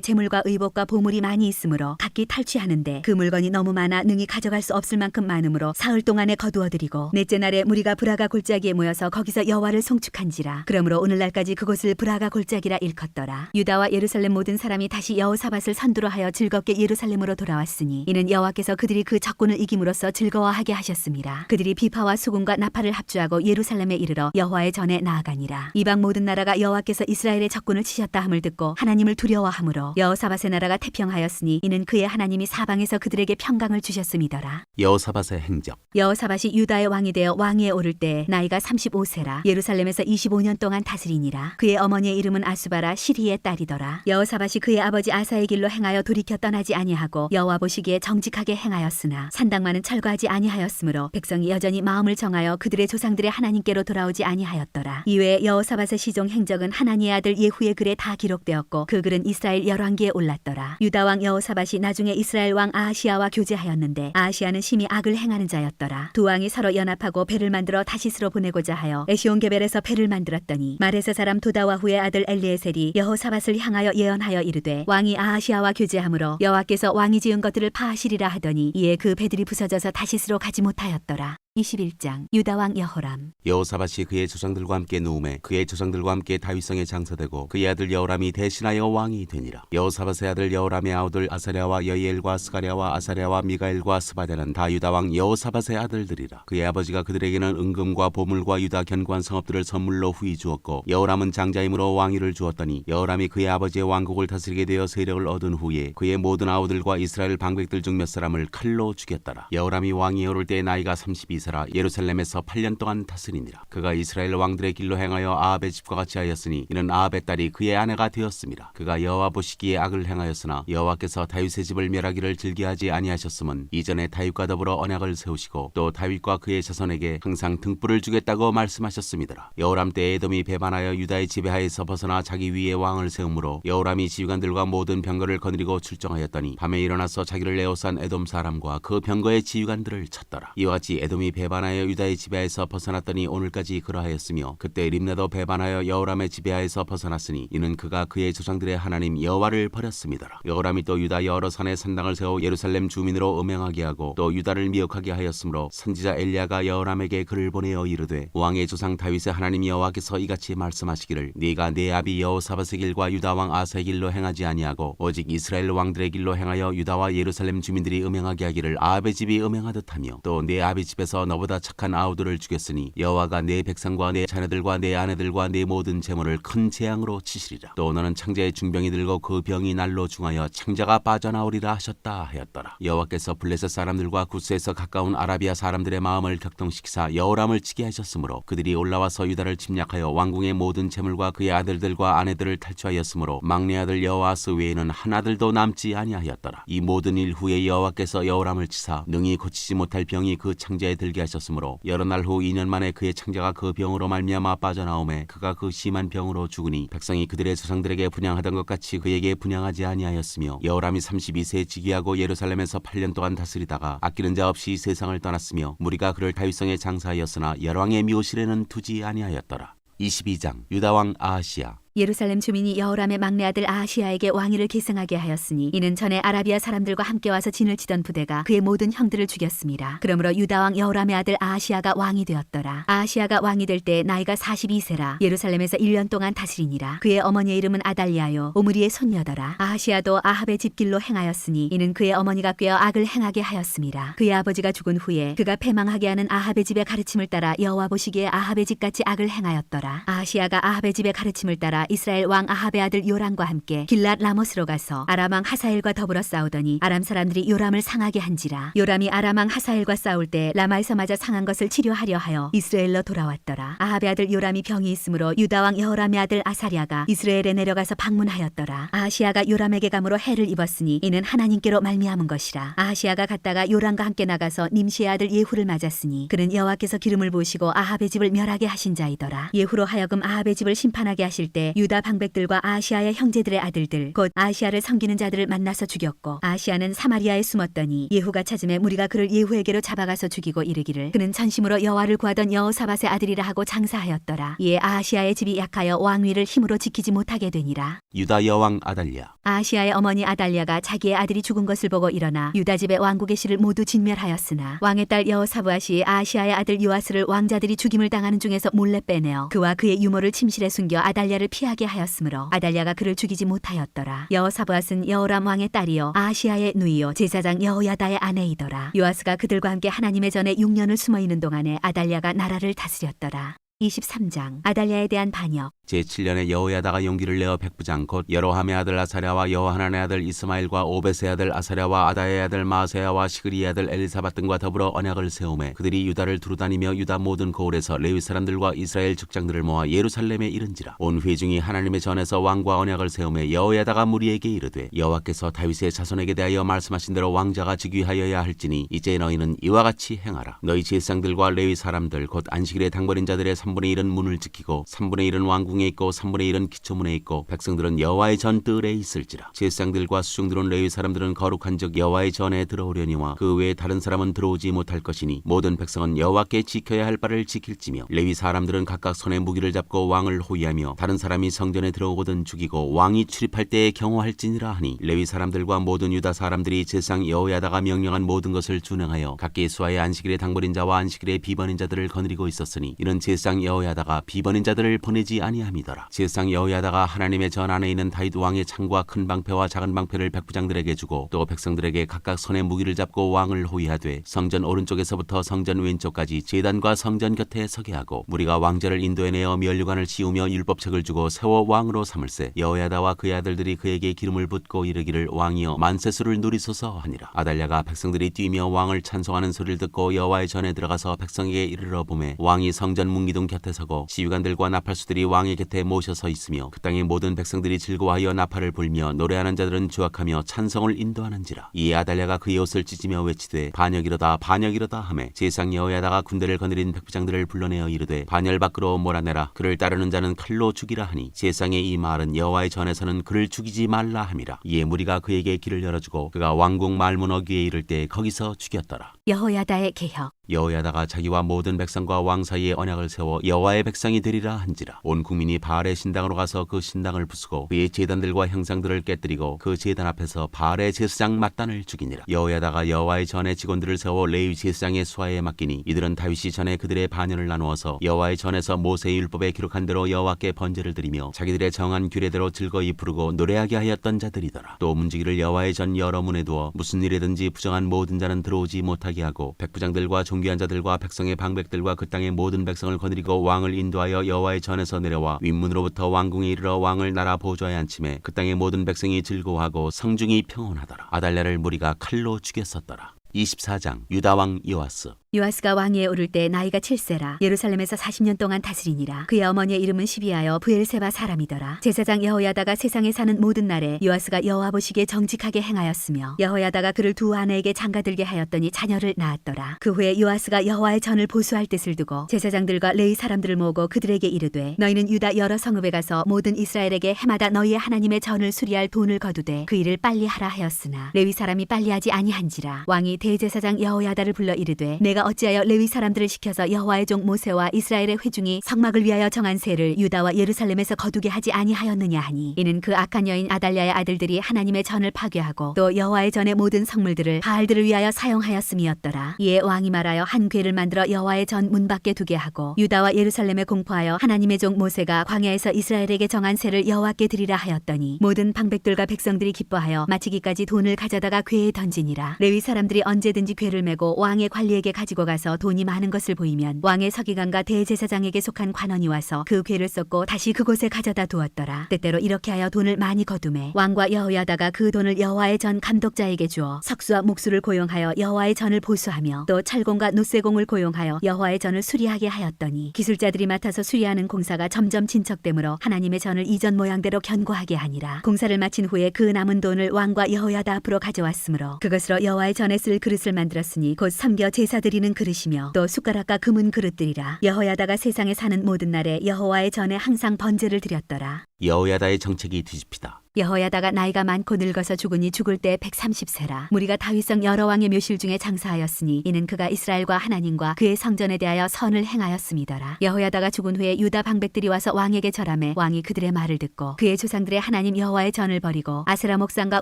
재물과 의복과 보물이 많이 있으므로 각기 탈취하는데 그 물건이 너무 많아 능히 가져갈 수 없을 만큼 많으므로 사흘 동안에 거두어들이고 넷째 날에 무리가 브라가 골짜기에 모여서 거기서 여호와를 송축한지라. 그러므로 오늘날까지 그곳을 브라가 골짜기라 일컫더라. 유다와 예루살렘 모든 사람이 다시 여호사밧을 선두로 하여 즐겁게 예루살렘으로 돌아왔으니 이는 여호와께서 그들이 그 적군을 이김으로써 즐거워하게 하셨습니다. 그들이 비파와 수금과 나팔을 합주하고 예루살렘에 이르러 여호와의 전에 나아가니라. 이방 모든 나라가 여호와께서 이스라엘의 적군을 치셨다 함을 듣고 하나님을 두려워하므로 여호사밧의 나라가 태평하였으니 이는 그의 하나님이 사방에서 그들에게 평강을 주셨음이더라. 여호사밧의 행적. 여호사밧이 유다의 왕이 되어 왕위에 오를 때 나이가 35세라 예루살렘에서 25년 동안 다스리니라. 그의 어머니의 이름은 아수바라 시리의 딸이더라. 여호사밧이 그의 아버지 아사의 길로 행하여 돌이켜 떠나지 아니하고 여호와 보시기에 정직하게 행하였으나 산당만은 철거하지 아니하였으므로 백성이 여전히 마음을 정하여 그들의 조상들의 하나님께로 돌아오지 아니하였더라. 이외에 여호사밧의 시종 행적은 하나니의 아들 예후의 글에 다 기록되었고 그 글은 이스라엘 열왕기에 올랐더라. 유다 왕 여호사밧이 나중에 이스라엘 왕 아하시아와 교제하였는데 아하시아는 심히 악을 행하는 자였더라. 두 왕이 서로 연합하고 배를 만들어 다시스로 보내고자 하여 에시온게벨에서 배를 만들었더니 마레스 사람 도다와후의 아들 엘리에셀이 여호사밧을 향하여 예언하여 이르되 왕이 아하시아와 교제하므로 여호와께서 왕이 지은 것들을 파하시리라 하더니 이에 그 배들이 부서져서 다시스로 가지 못하였더라. 21장 유다왕 여호람. 여호사밧이 그의 조상들과 함께 누움에 그의 조상들과 함께 다윗성에 장사되고 그의 아들 여호람이 대신하여 왕이 되니라. 여호사밧의 아들 여호람의 아우들 아사랴와 여이엘과 스가랴와 아사랴와 미가엘과 스바랴는 다 유다왕 여호사밧의 아들들이라. 그의 아버지가 그들에게는 은금과 보물과 유다 견고한 성읍들을 선물로 후히 주었고 여호람은 장자임으로 왕위를 주었더니 여호람이 그의 아버지의 왕국을 다스리게 되어 세력을 얻은 후에 그의 모든 아우들과 이스라엘 방백들 중 몇 사람을 칼로 죽였더라. 여호람이 왕위에 오를 때 나이가 32세라 예루살렘에서 8년 동안 다스리니라. 그가 이스라엘 왕들의 길로 행하여 아합의 집과 같이 하였으니 이는 아합의 딸이 그의 아내가 되었습니다. 그가 여호와 보시기에 악을 행하였으나 여호와께서 다윗의 집을 멸하기를 즐겨하지 아니하셨음은 이전에 다윗과 더불어 언약을 세우시고 또 다윗과 그의 자손에게 항상 등불을 주겠다고 말씀하셨습니다. 여호람 때 에돔이 배반하여 유다의 지배하에서 벗어나 자기 위에 왕을 세우므로 여호람이 지휘관들과 모든 병거를 거느리고 출정하였더니 밤에 일어나서 자기를 에워싼 에돔 사람과 그 병거의 지휘관들을 쳤더라. 이와 같이 에돔이 배반하여 유다의 지배하에서 벗어났더니 오늘까지 그러하였으며 그때 림나도 배반하여 여호람의 지배하에서 벗어났으니 이는 그가 그의 조상들의 하나님 여호와를 버렸습니다. 여호람이 또 유다 여러 산에 산당을 세워 예루살렘 주민으로 음행하게 하고 또 유다를 미혹하게 하였으므로 선지자 엘리야가 여호람에게 글을 보내어 이르되 왕의 조상 다윗의 하나님 여호와께서 이같이 말씀하시기를 네가 네 아비 여호사밧의 길과 유다 왕 아사의 길로 행하지 아니하고 오직 이스라엘 왕들의 길로 행하여 유다와 예루살렘 주민들이 음행하게 하기를 아합의 집이 음행하듯하며 또 네 아비 집에서 너보다 착한 아우들을 죽였으니 여호와가 내 백성과 내 자녀들과 내 아내들과 내 모든 재물을 큰 재앙으로 치시리라. 또 너는 창자의 중병이 들고 그 병이 날로 중하여 창자가 빠져나오리라 하셨다 하였더라. 여호와께서 블레셋 사람들과 구스에서 가까운 아라비아 사람들의 마음을 격동시키사 여호람을 치게 하셨으므로 그들이 올라와서 유다를 침략하여 왕궁의 모든 재물과 그의 아들들과 아내들을 탈취하였으므로 막내 아들 여호아스 외에는 한 아들도 남지 아니하였더라. 이 모든 일 후에 여호와께서 여호람을 치사 능히 고치지 못할 병이 그 창자에 들게 하셨으므로 여러 날 후 2년 만에 그의 창자가 그 병으로 말미암아 빠져나오매 그가 그 심한 병으로 죽으니 백성이 그들의 조상들에게 분향하던 것 같이 그에게 분향하지 아니하였으며 여호람이 32세에 즉위하고 예루살렘에서 8년 동안 다스리다가 아끼는 자 없이 세상을 떠났으며 무리가 그를 다윗성에 장사하였으나 열왕의 묘실에는 두지 아니하였더라. 22장 유다왕 아하시아. 예루살렘 주민이 여호람의 막내 아들 아하시아에게 왕위를 계승하게 하였으니 이는 전에 아라비아 사람들과 함께 와서 진을 치던 부대가 그의 모든 형들을 죽였습니다. 그러므로 유다 왕 여호람의 아들 아하시아가 왕이 되었더라. 아하시아가 왕이 될 때 나이가 42세라 예루살렘에서 1년 동안 다스리니라. 그의 어머니의 이름은 아달리아요 오므리의 손녀더라. 아하시아도 아합의 집길로 행하였으니 이는 그의 어머니가 꾀어 악을 행하게 하였습니다. 그의 아버지가 죽은 후에 그가 패망하게 하는 아합의 집의 가르침을 따라 여호와 보시기에 아합의 집같이 악을 행하였더라. 아하시아가 아합의 집의 가르침을 따라 아하시아가 이스라엘 왕 아합의 아들 요람과 함께 길랏 라모스로 가서 아람 왕 하사엘과 더불어 싸우더니 아람 사람들이 요람을 상하게 한지라. 요람이 아람 왕 하사엘과 싸울 때 라마에서 맞아 상한 것을 치료하려 하여 이스라엘로 돌아왔더라. 아합의 아들 요람이 병이 있으므로 유다 왕 여호람의 아들 아사랴가 이스라엘에 내려가서 방문하였더라. 아하시아가 요람에게 감으로 해를 입었으니 이는 하나님께로 말미암은 것이라. 아하시아가 갔다가 요람과 함께 나가서 님시의 아들 예후를 맞았으니 그는 여호와께서 기름을 부으시고 아합의 집을 멸하게 하신 자이더라. 예후로 하여금 아합의 집을 심판하게 하실 때 유다 방백들과 아하시아의 형제들의 아들들 곧 아하시아를 섬기는 자들을 만나서 죽였고 아하시아는 사마리아에 숨었더니 예후가 찾음에 무리가 그를 예후에게로 잡아가서 죽이고 이르기를 그는 전심으로 여호와를 구하던 여호사밧의 아들이라 하고 장사하였더라. 이에 아하시아의 집이 약하여 왕위를 힘으로 지키지 못하게 되니라. 유다 여왕 아달랴. 아하시아의 어머니 아달랴가 자기의 아들이 죽은 것을 보고 일어나 유다 집의 왕국의 실을 모두 진멸하였으나 왕의 딸 여호사밧이 아하시아의 아들 요아스를 왕자들이 죽임을 당하는 중에서 몰래 빼내어 그와 그의 유모를 침실에 숨겨 아달랴를 피하게 하였으므로 아달랴가 그를 죽이지 못하였더라. 여호사밧은 여호람 왕의 딸이요 아하시아의 누이요 제사장 여호야다의 아내이더라. 요아스가 그들과 함께 하나님의 전에 6년을 숨어 있는 동안에 아달랴가 나라를 다스렸더라. 23장 아달랴에 대한 반역. 제7년에 여호야다가 용기를 내어 백부장 곧 여로함의 아들 아사랴와 여호하난의 아들 이스마엘과 오벳의 아들 아사랴와 아다의 아들 마세야와 시그리의 아들 엘리사밧 등과 더불어 언약을 세우매 그들이 유다를 두루다니며 유다 모든 고을에서 레위 사람들과 이스라엘 직장들을 모아 예루살렘에 이른지라. 온 회중이 하나님의 전에서 왕과 언약을 세우매 여호야다가 무리에게 이르되 여호와께서 다윗의 자손에게 대하여 말씀하신 대로 왕자가 즉위하여야 할지니 이제 너희는 이와 같이 행하라. 너희 제사장들과 레위 사람들 곧 안식일에 당번인 자들의 3분의 1은 문을 지키고 3분의 1은 왕궁에 있고 3분의 1은 기초문에 있고 백성들은 여호와의 전 뜰에 있을지라. 제사장들과 수중들은 레위 사람들은 거룩한즉 여호와의 전에 들어오려니와 그 외에 다른 사람은 들어오지 못할 것이니 모든 백성은 여호와께 지켜야 할 바를 지킬지며 레위 사람들은 각각 손에 무기를 잡고 왕을 호위하며 다른 사람이 성전에 들어오거든 죽이고 왕이 출입할 때에 경호할지니라 하니 레위 사람들과 모든 유다 사람들이 제사장 여호야다가 명령한 모든 것을 준행하여 각기 수하의 안식일의 당번인 자와 안식일의 비번인 자들을 거느리고 있었으니 이는 제사장 여호야다가 비번인 자들을 보내지 아니함이더라. 제사장 여호야다가 하나님의 전 안에 있는 다윗 왕의 창과 큰 방패와 작은 방패를 백부장들에게 주고 또 백성들에게 각각 손에 무기를 잡고 왕을 호위하되 성전 오른쪽에서부터 성전 왼쪽까지 제단과 성전 곁에 서게 하고 무리가 왕자를 인도해내어 면류관을 씌우며 율법책을 주고 세워 왕으로 삼을세. 여호야다와 그의 아들들이 그에게 기름을 붓고 이르기를 왕이여 만세수를 누리소서 하니라. 아달랴가 백성들이 뛰며 왕을 찬송하는 소리를 듣고 여호와의 전에 들어가서 백성에게 이르러 보매 왕이 성전 문기둥 곁에 서고 시위관들과 나팔수들이 왕의 곁에 모셔서 있으며 그 땅의 모든 백성들이 즐거워하여 나팔을 불며 노래하는 자들은 주악하며 찬성을 인도하는지라. 이에 아달랴가 그의 옷을 찢으며 외치되 반역이로다 반역이로다 하매 제사장 여호야다가 군대를 거느린 백부장들을 불러내어 이르되 반열 밖으로 몰아내라. 그를 따르는 자는 칼로 죽이라 하니 제사장의 이 말은 여호와의 전에서는 그를 죽이지 말라 함이라. 이에 무리가 그에게 길을 열어주고 그가 왕궁 말문 어귀에 이를 때 거기서 죽였더라. 여호야다의 개혁. 여호야다가 자기와 모든 백성과 왕 사이에 언약을 세워 여호와의 백성이 되리라 한지라. 온 국민이 바알의 신당으로 가서 그 신당을 부수고 그의 제단들과 형상들을 깨뜨리고 그 제단 앞에서 바알의 제사장 mat단을 죽이니라. 여호야다가 여호와의 전에 직원들을 세워 레위 제사장의 수하에 맡기니 이들은 다윗이 전에 그들의 반열을 나누어서 여호와의 전에서 모세의 율법에 기록한 대로 여호와께 번제를 드리며 자기들의 정한 규례대로 즐거이 부르고 노래하게 하였던 자들이더라. 또 문지기를 여호와의 전 여러 문에 두어 무슨 일에든지 부정한 모든 자는 들어오지 못하게 하고 백부장들과 존귀한 자들과 백성의 방백들과 그 땅의 모든 백성을 거느리고 왕을 인도하여 여호와의 전에서 내려와 윗문으로부터 왕궁에 이르러 왕을 나라 보좌에 앉히매 그 땅의 모든 백성이 즐거워하고 성중이 평온하더라. 아달랴를 무리가 칼로 죽였었더라. 24장 유다 왕 요아스. 요아스가 왕위에 오를 때 나이가 7세라. 예루살렘에서 40년 동안 다스리니라. 그의 어머니의 이름은 시비하여 브엘세바 사람이더라. 제사장 여호야다가 세상에 사는 모든 날에 요아스가 여호와 보시기에 정직하게 행하였으며 여호야다가 그를 두 아내에게 장가들게 하였더니 자녀를 낳았더라. 그 후에 요아스가 여호와의 전을 보수할 뜻을 두고 제사장들과 레위 사람들을 모으고 그들에게 이르되 너희는 유다 여러 성읍에 가서 모든 이스라엘에게 해마다 너희의 하나님의 전을 수리할 돈을 거두되 그 일을 빨리 하라 하였으나 레위 사람이 빨리 하지 아니한지라. 왕이 대제사장 여호야다를 불러 이르되 내가 어찌하여 레위 사람들을 시켜서 여호와의 종 모세와 이스라엘의 회중이 성막을 위하여 정한 세를 유다와 예루살렘에서 거두게 하지 아니하였느냐 하니 이는 그 악한 여인 아달랴의 아들들이 하나님의 전을 파괴하고 또 여호와의 전의 모든 성물들을 바알들을 위하여 사용하였음이었더라. 이에 왕이 말하여 한 궤를 만들어 여호와의 전 문 밖에 두게 하고 유다와 예루살렘에 공포하여 하나님의 종 모세가 광야에서 이스라엘에게 정한 세를 여호와께 드리라 하였더니 모든 방백들과 백성들이 기뻐하여 마치기까지 돈을 가져다가 궤에 던지니라. 레위 사람들이 언제든지 궤를 메고 왕의 관리에게 가지고 가지고 가서 돈이 많은 것을 보이면 왕의 서기관과 대제사장에게 속한 관원이 와서 그 궤를 쏟고 다시 그곳에 가져다 두었더라. 때때로 이렇게 하여 돈을 많이 거두매 왕과 여호야다가 그 돈을 여호와의 전 감독자에게 주어 석수와 목수를 고용하여 여호와의 전을 보수하며 또 철공과 놋쇠공을 고용하여 여호와의 전을 수리하게 하였더니 기술자들이 맡아서 수리하는 공사가 점점 진척되므로 하나님의 전을 이전 모양대로 견고하게 하니라. 공사를 마친 후에 그 남은 돈을 왕과 여호야다 앞으로 가져왔으므로 그것으로 여호와의 전에 쓸 그릇을 만들었으니 곧 섬겨 제사 드리는 그릇이며 또 숟가락과 금은 그릇들이라. 여호야다가 세상에 사는 모든 날에 여호와의 전에 항상 번제를 드렸더라. 여호야다의 정책이 뒤집히다. 여호야다가 나이가 많고 늙어서 죽으니 죽을 때 130세라. 무리가 다윗성 여러 왕의 묘실 중에 장사하였으니 이는 그가 이스라엘과 하나님과 그의 성전에 대하여 선을 행하였음이더라. 여호야다가 죽은 후에 유다 방백들이 와서 왕에게 절하매 왕이 그들의 말을 듣고 그의 조상들의 하나님 여호와의 전을 버리고 아세라 목상과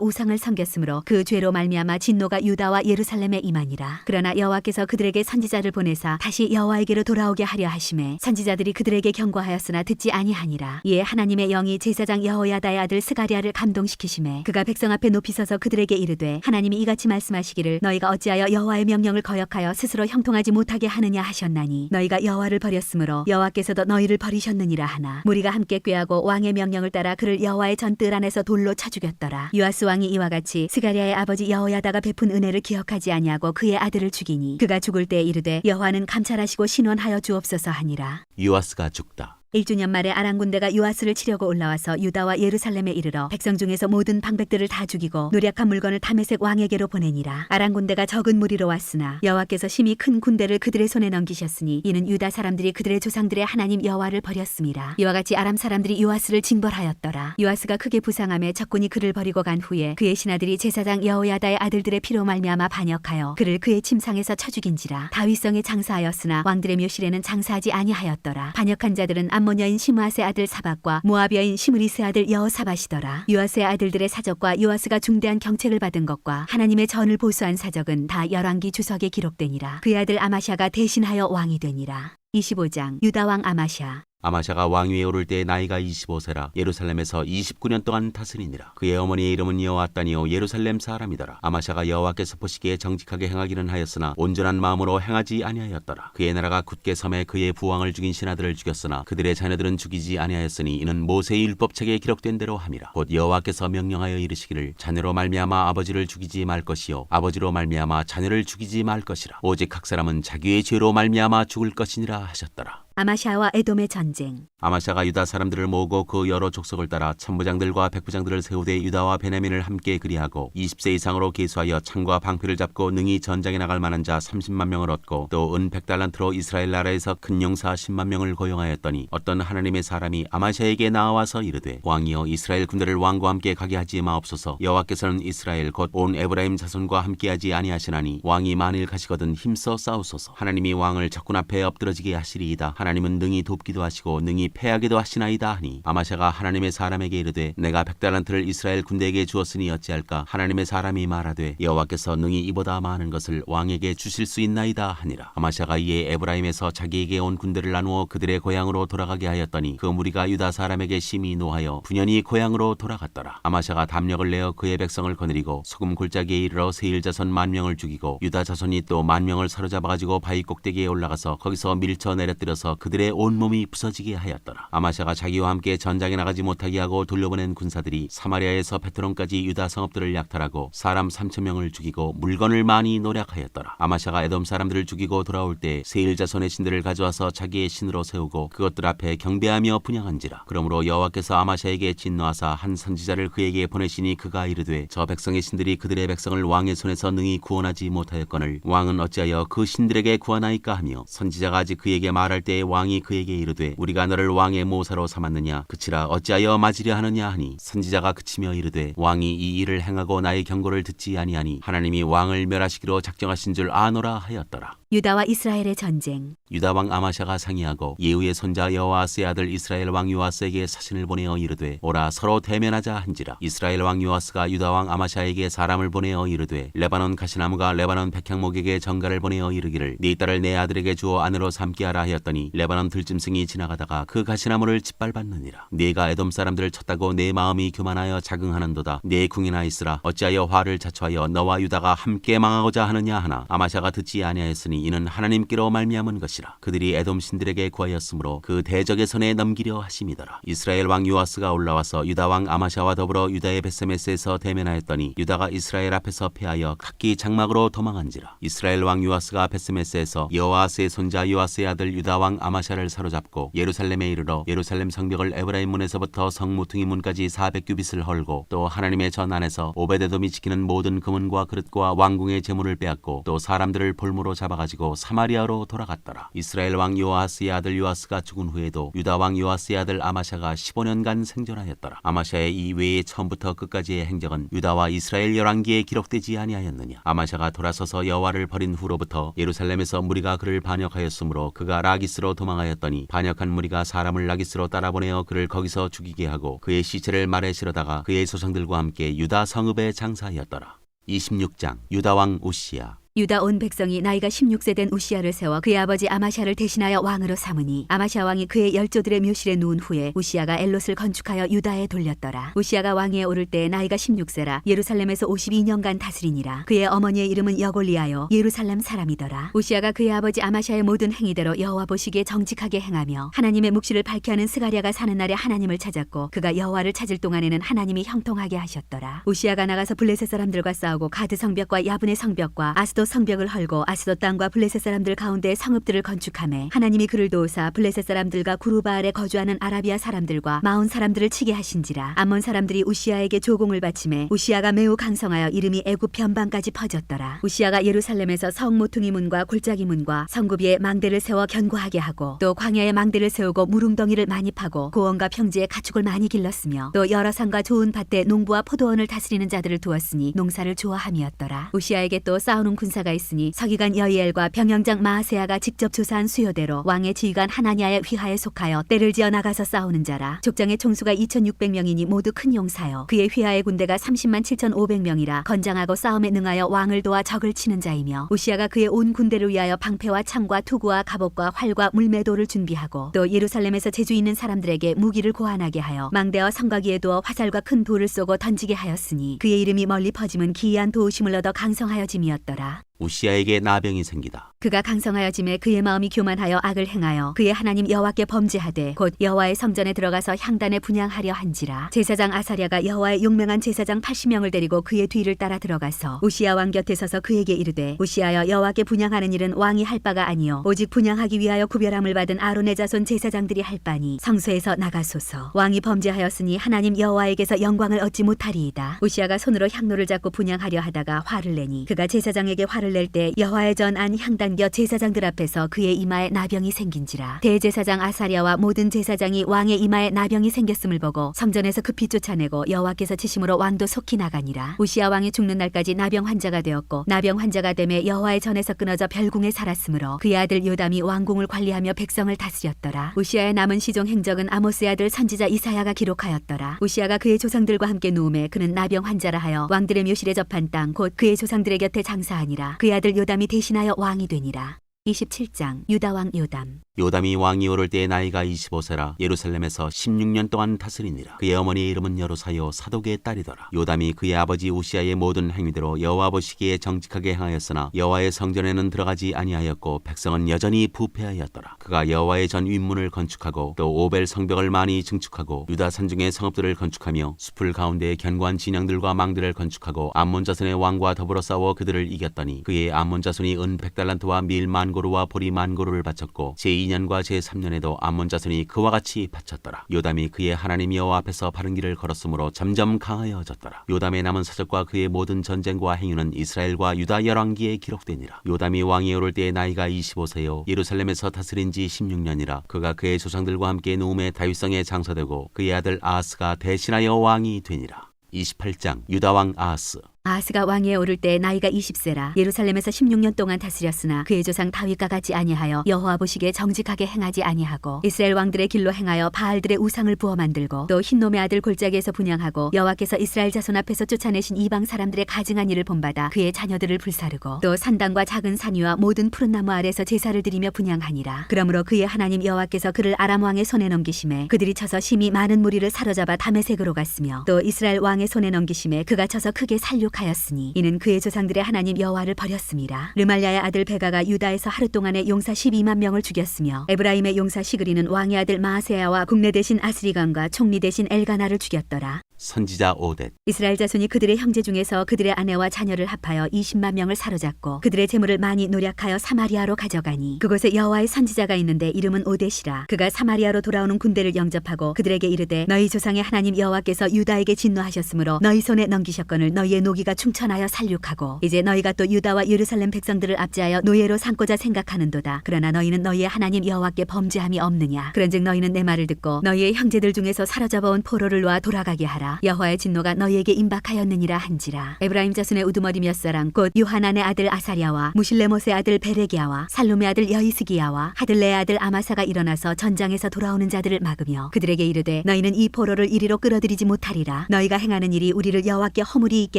우상을 섬겼으므로 그 죄로 말미암아 진노가 유다와 예루살렘에 임하니라. 그러나 여호와께서 그들에게 선지자를 보내사 다시 여호와에게로 돌아오게 하려 하심에 선지자들이 그들에게 경고하였으나 듣지 아니하니라. 이에 하나님의 영이 제사장 여호야다의 아들 스가랴를 감동시키심에 그가 백성 앞에 높이 서서 그들에게 이르되 하나님이 이같이 말씀하시기를 너희가 어찌하여 여호와의 명령을 거역하여 스스로 형통하지 못하게 하느냐 하셨나니 너희가 여호와를 버렸으므로 여호와께서도 너희를 버리셨느니라 하나 무리가 함께 꾀하고 왕의 명령을 따라 그를 여호와의 전 뜰 안에서 돌로 쳐 죽였더라. 요아스 왕이 이와 같이 스가랴의 아버지 여호야다가 베푼 은혜를 기억하지 아니하고 그의 아들을 죽이니 그가 죽을 때에 이르되 여호와는 감찰하시고 신원하여 주옵소서 하니라. 요아스가 죽다. 1주년 말에 아람 군대가 요아스를 치려고 올라와서 유다와 예루살렘에 이르러 백성 중에서 모든 방백들을 다 죽이고 노략한 물건을 다메섹 왕에게로 보내니라. 아람 군대가 적은 무리로 왔으나 여호와께서 심히 큰 군대를 그들의 손에 넘기셨으니 이는 유다 사람들이 그들의 조상들의 하나님 여호와를 버렸음이라. 이와 같이 아람 사람들이 요아스를 징벌하였더라. 요아스가 크게 부상하며 적군이 그를 버리고 간 후에 그의 신하들이 제사장 여호야다의 아들들의 피로 말미암아 반역하여 그를 그의 침상에서 쳐 죽인지라. 다윗성에 장사하였으나 왕들의 묘실에는 장사하지 아니하였더라. 반역한 자들은 암몬 여인 시므아스의 아들 사박과 모압 여인 시므리스의 아들 여호사밧이더라. 요아스의 아들들의 사적과 요아스가 중대한 경책을 받은 것과 하나님의 전을 보수한 사적은 다 열왕기 주석에 기록되니라. 그의 아들 아마샤가 대신하여 왕이 되니라. 25장 유다 왕 아마샤. 아마샤가 왕위에 오를 때 나이가 25세라 예루살렘에서 29년 동안 다스리니라. 그의 어머니의 이름은 여호아따니요 예루살렘 사람이더라. 아마샤가 여호와께서 보시기에 정직하게 행하기는 하였으나 온전한 마음으로 행하지 아니하였더라. 그의 나라가 굳게 섬에 그의 부왕을 죽인 신하들을 죽였으나 그들의 자녀들은 죽이지 아니하였으니 이는 모세의 율법책에 기록된 대로 함이라. 곧 여호와께서 명령하여 이르시기를 자녀로 말미암아 아버지를 죽이지 말 것이요 아버지로 말미암아 자녀를 죽이지 말 것이라. 오직 각 사람은 자기의 죄로 말미암아 죽을 것이니라 하셨더라. 아마샤와 에돔의 전쟁. 아마샤가 유다 사람들을 모으고 그 여러 족속을 따라 천부장들과 백부장들을 세우되 유다와 베냐민을 함께 그리하고 20세 이상으로 계수하여 창과 방패를 잡고 능히 전장에 나갈 만한 자 30만 명을 얻고 또 은 100달란트로 이스라엘 나라에서 큰 용사 10만 명을 고용하였더니 어떤 하나님의 사람이 아마샤에게 나와서 이르되 왕이여 이스라엘 군대를 왕과 함께 가게 하지 마옵소서. 여호와께서는 이스라엘 곧 온 에브라임 자손과 함께하지 아니하시나니 왕이 만일 가시거든 힘써 싸우소서. 하나님이 왕을 적군 앞에 엎드러지게 하시리이다. 하나님은 능히 돕기도 하시고 능히 패하기도 하시나이다 하니 아마샤가 하나님의 사람에게 이르되 내가 100달란트를 이스라엘 군대에게 주었으니 어찌할까. 하나님의 사람이 말하되 여호와께서 능히 이보다 많은 것을 왕에게 주실 수 있나이다 하니라. 아마샤가 이에 에브라임에서 자기에게 온 군대를 나누어 그들의 고향으로 돌아가게 하였더니 그 무리가 유다 사람에게 심히 노하여 분연히 고향으로 돌아갔더라. 아마샤가 담력을 내어 그의 백성을 거느리고 소금 골짜기에 이르러 세일 자손 10,000명을 죽이고 유다 자손이 또 10,000명을 사로잡아가지고 바위 꼭대기에 올라가서 거기서 밀쳐 내려뜨려서 그들의 온몸이 부서지게 하였더라. 아마샤가 자기와 함께 전장에 나가지 못하게 하고 돌려보낸 군사들이 사마리아에서 베트론까지 유다 성읍들을 약탈하고 사람 3,000명을 죽이고 물건을 많이 노략하였더라. 아마샤가 에돔 사람들을 죽이고 돌아올 때 세일 자손의 신들을 가져와서 자기의 신으로 세우고 그것들 앞에 경배하며 분향한지라. 그러므로 여호와께서 아마샤에게 진노하사 한 선지자를 그에게 보내시니 그가 이르되 저 백성의 신들이 그들의 백성을 왕의 손에서 능히 구원하지 못하였거늘 왕은 어찌하여 그 신들에게 구하나이까 하며 선지자가 아직 그에게 말할 때에 왕이 그에게 이르되 우리가 너를 왕의 모사로 삼았느냐 그치라 어찌하여 맞으려 하느냐 하니 선지자가 그치며 이르되 왕이 이 일을 행하고 나의 경고를 듣지 아니하니 하나님이 왕을 멸하시기로 작정하신 줄 아노라 하였더라. 유다와 이스라엘의 전쟁. 유다 왕 아마샤가 상의하고 예후의 손자 여호아스의 아들 이스라엘 왕 요아스에게 사신을 보내어 이르되 오라 서로 대면하자 한지라. 이스라엘 왕 요아스가 유다 왕 아마샤에게 사람을 보내어 이르되 레바논 가시나무가 레바논 백향목에게 전가를 보내어 이르기를 네 딸을 내 아들에게 주어 아내로 삼게 하라 하였더니 레바논 들짐승이 지나가다가 그 가시나무를 짓밟았느니라. 네가 에돔 사람들을 쳤다고 내 마음이 교만하여 자긍하는도다. 네 궁이나 있으라. 어찌하여 화를 자초하여 너와 유다가 함께 망하고자 하느냐 하나 아마샤가 듣지 아니하였으니 하였으니 이는 하나님께로 말미암은 것이라. 그들이 에돔 신들에게 구하였으므로 그 대적의 손에 넘기려 하심이더라. 이스라엘 왕 요아스가 올라와서 유다 왕 아마샤와 더불어 유다의 베세메스에서 대면하였더니 유다가 이스라엘 앞에서 패하여 각기 장막으로 도망한지라. 이스라엘 왕 요아스가 베세메스에서 여호아스의 손자 요아스의 아들 유다 왕 아마샤를 사로잡고 예루살렘에 이르러 예루살렘 성벽을 에브라임 문에서부터 성모퉁이 문까지 400규빗을 헐고 또 하나님의 전 안에서 오베데돔이 지키는 모든 금은과 그릇과 왕궁의 재물을 빼앗고 또 사람들을 볼모로 잡아가지고 사마리아로 돌아갔더라. 이스라엘 왕 요아스의 아들 요아스가 죽은 후에도 유다 왕 요아스의 아들 아마샤가 15년간 생존하였더라. 아마샤의 이 외에 처음부터 끝까지의 행적은 유다와 이스라엘 열왕기에 기록되지 아니하였느냐. 아마샤가 돌아서서 여호와를 버린 후로부터 예루살렘에서 무리가 그를 반역하였으므로 그가 라기스로 도망하였더니 반역한 무리가 사람을 라기스로 따라보내어 그를 거기서 죽이게 하고 그의 시체를 말에 실어다가 그의 조상들과 함께 유다 성읍에 장사하였더라. 26장 유다 왕 우시야. 유다 온 백성이 나이가 16세 된 우시야를 세워 그의 아버지 아마샤를 대신하여 왕으로 삼으니 아마샤 왕이 그의 열조들의 묘실에 누운 후에 우시야가 엘롯을 건축하여 유다에 돌렸더라. 우시야가 왕위에 오를 때 나이가 16세라 예루살렘에서 52년간 다스리니라. 그의 어머니의 이름은 여골리아요 예루살렘 사람이더라. 우시야가 그의 아버지 아마샤의 모든 행위대로 여호와 보시기에 정직하게 행하며 하나님의 묵시를 밝게 하는 스가랴가 사는 날에 하나님을 찾았고 그가 여호와를 찾을 동안에는 하나님이 형통하게 하셨더라. 우시야가 나가서 블레셋 사람들과 싸우고 가드 성벽과 야분의 성벽과 아스도 성벽을 헐고 아스도 땅과 블레셋 사람들 가운데 성읍들을 건축하매 하나님이 그를 도우사 블레셋 사람들과 구루바알에 거주하는 아라비아 사람들과 마온 사람들을 치게 하신지라. 암몬 사람들이 우시야에게 조공을 바치매 우시야가 매우 강성하여 이름이 애굽 변방까지 퍼졌더라. 우시야가 예루살렘에서 성 모퉁이 문과 골짜기 문과 성굽 위에 망대를 세워 견고하게 하고 또 광야에 망대를 세우고 무릉덩이를 많이 파고 고원과 평지에 가축을 많이 길렀으며 또 여러 산과 좋은 밭에 농부와 포도원을 다스리는 자들을 두었으니 농사를 좋아함이었더라. 우시야에게 또 싸우는 군사가 있으니 서기관 여이엘과 병영장 마아세아가 직접 조사한 수요대로 왕의 지휘관 하나냐의 휘하에 속하여 때를 지어 나가서 싸우는 자라. 족장의 총수가 2600명이니 모두 큰 용사요 그의 휘하의 군대가 30만 7500명이라 건장하고 싸움에 능하여 왕을 도와 적을 치는 자이며 우시야가 그의 온 군대를 위하여 방패와 창과 투구와 갑옷과 활과 물매도를 준비하고 또 예루살렘에서 재주 있는 사람들에게 무기를 고안하게 하여 망대와 성곽위에 두어 화살과 큰 돌을 쏘고 던지게 하였으니 그의 이름이 멀리 퍼짐은 기이한 도우심을 얻어 강성하여짐이었더라. 우시야에게 나병이 생기다. 그가 강성하여짐에 그의 마음이 교만하여 악을 행하여 그의 하나님 여호와께 범죄하되 곧 여호와의 성전에 들어가서 향단에 분향하려 한지라. 제사장 아사랴가 여호와의 용맹한 제사장 80명을 데리고 그의 뒤를 따라 들어가서 우시야 왕 곁에 서서 그에게 이르되 우시하여 여호와께 분향하는 일은 왕이 할 바가 아니요 오직 분향하기 위하여 구별함을 받은 아론의 자손 제사장들이 할 바니 성소에서 나가소서. 왕이 범죄하였으니 하나님 여호와에게서 영광을 얻지 못하리이다. 우시야가 손으로 향로를 잡고 분향하려 하다가 화를 내니 그가 제사장에게 화를 낼 때 여호와의 전 안 향단 곁 제사장들 앞에서 그의 이마에 나병이 생긴지라. 대제사장 아사랴와 모든 제사장이 왕의 이마에 나병이 생겼음을 보고 성전에서 급히 쫓아내고 여호와께서 치심으로 왕도 속히 나가니라. 우시야 왕이 죽는 날까지 나병 환자가 되었고 나병 환자가 되매 여호와의 전에서 끊어져 별궁에 살았으므로 그의 아들 요담이 왕궁을 관리하며 백성을 다스렸더라. 우시야의 남은 시종 행적은 아모스의 아들 선지자 이사야가 기록하였더라. 우시야가 그의 조상들과 함께 누움에 그는 나병 환자라 하여 왕들의 묘실에 접한 땅 곧 그의 조상들의 곁에 장사하니라. 그의 아들 요담이 대신하여 왕이 되니라. 27장 유다 왕 요담. 요담이 왕이 오를 때의 나이가 25세라 예루살렘에서 16년 동안 다스리니라. 그의 어머니의 이름은 여로사요 사독의 딸이더라. 요담이 그의 아버지 우시야의 모든 행위대로 여호와 보시기에 정직하게 행하였으나 여호와의 성전에는 들어가지 아니하였고 백성은 여전히 부패하였더라. 그가 여호와의 전 윗문을 건축하고 또 오벨 성벽을 많이 증축하고 유다 산중의 성읍들을 건축하며 숲을 가운데에 견고한 진영들과 망들을 건축하고 암몬 자손의 왕과 더불어 싸워 그들을 이겼더니 그의 암몬 자손이 은 100달란트와 밀 만고루와 보리 만고루를 바쳤고 제2년과 제3년에도 암몬 자손이 그와 같이 바쳤더라. 요담이 그의 하나님 여호와 앞에서 바른 길을 걸었으므로 점점 강하여졌더라. 요담의 남은 사적과 그의 모든 전쟁과 행위는 이스라엘과 유다 열왕기에 기록되니라. 요담이 왕위에 오를 때의 나이가 25세요 예루살렘에서 다스린 지 16년이라. 그가 그의 조상들과 함께 누움에 다윗성에 장사되고 그의 아들 아하스가 대신하여 왕이 되니라. 28장 유다 왕 아하스. 아하스가 왕위에 오를 때 나이가 20세라 예루살렘에서 16년 동안 다스렸으나 그의 조상 다윗과 같이 아니하여 여호와 보시기에 정직하게 행하지 아니하고 이스라엘 왕들의 길로 행하여 바알들의 우상을 부어 만들고 또 흰놈의 아들 골짜기에서 분향하고 여호와께서 이스라엘 자손 앞에서 쫓아내신 이방 사람들의 가증한 일을 본받아 그의 자녀들을 불사르고 또 산당과 작은 산 위와 모든 푸른 나무 아래서 제사를 드리며 분향하니라. 그러므로 그의 하나님 여호와께서 그를 아람 왕의 손에 넘기심에 그들이 쳐서 심히 많은 무리를 사로잡아 다메섹으로 갔으며 또 이스라엘 왕의 손에 넘기심에 그가 쳐서 크게 살육하였더라. 범죄하였으니 이는 그의 조상들의 하나님 여호와를 버렸음이라. 르말랴의 아들 베가가 유다에서 하루 동안에 용사 12만 명을 죽였으며 에브라임의 용사 시그리는 왕의 아들 마아세야와 국내 대신 아스리간과 총리 대신 엘가나를 죽였더라. 선지자 오뎃. 이스라엘 자손이 그들의 형제 중에서 그들의 아내와 자녀를 합하여 20만 명을 사로잡고 그들의 재물을 많이 노략하여 사마리아로 가져가니 그곳에 여호와의 선지자가 있는데 이름은 오뎃이라. 그가 사마리아로 돌아오는 군대를 영접하고 그들에게 이르되 너희 조상의 하나님 여호와께서 유다에게 진노하셨으므로 너희 손에 넘기셨거늘 너희의 노기가 충천하여 살육하고 이제 너희가 또 유다와 예루살렘 백성들을 압제하여 노예로 삼고자 생각하는도다. 그러나 너희는 너희의 하나님 여호와께 범죄함이 없느냐. 그런즉 너희는 내 말을 듣고 너희의 형제들 중에서 사로잡아온 포로를 놓아 돌아가게 하라. 여호와의 진노가 너희에게 임박하였느니라 한지라. 에브라임 자손의 우두머리 몇 사람 곧 요하난의 아들 아사랴와 무실레못의 아들 베레기야와 살룸의 아들 여이스기야와 하들레의 아들 아마사가 일어나서 전장에서 돌아오는 자들을 막으며 그들에게 이르되 너희는 이 포로를 이리로 끌어들이지 못하리라. 너희가 행하는 일이 우리를 여호와께 허물이 있게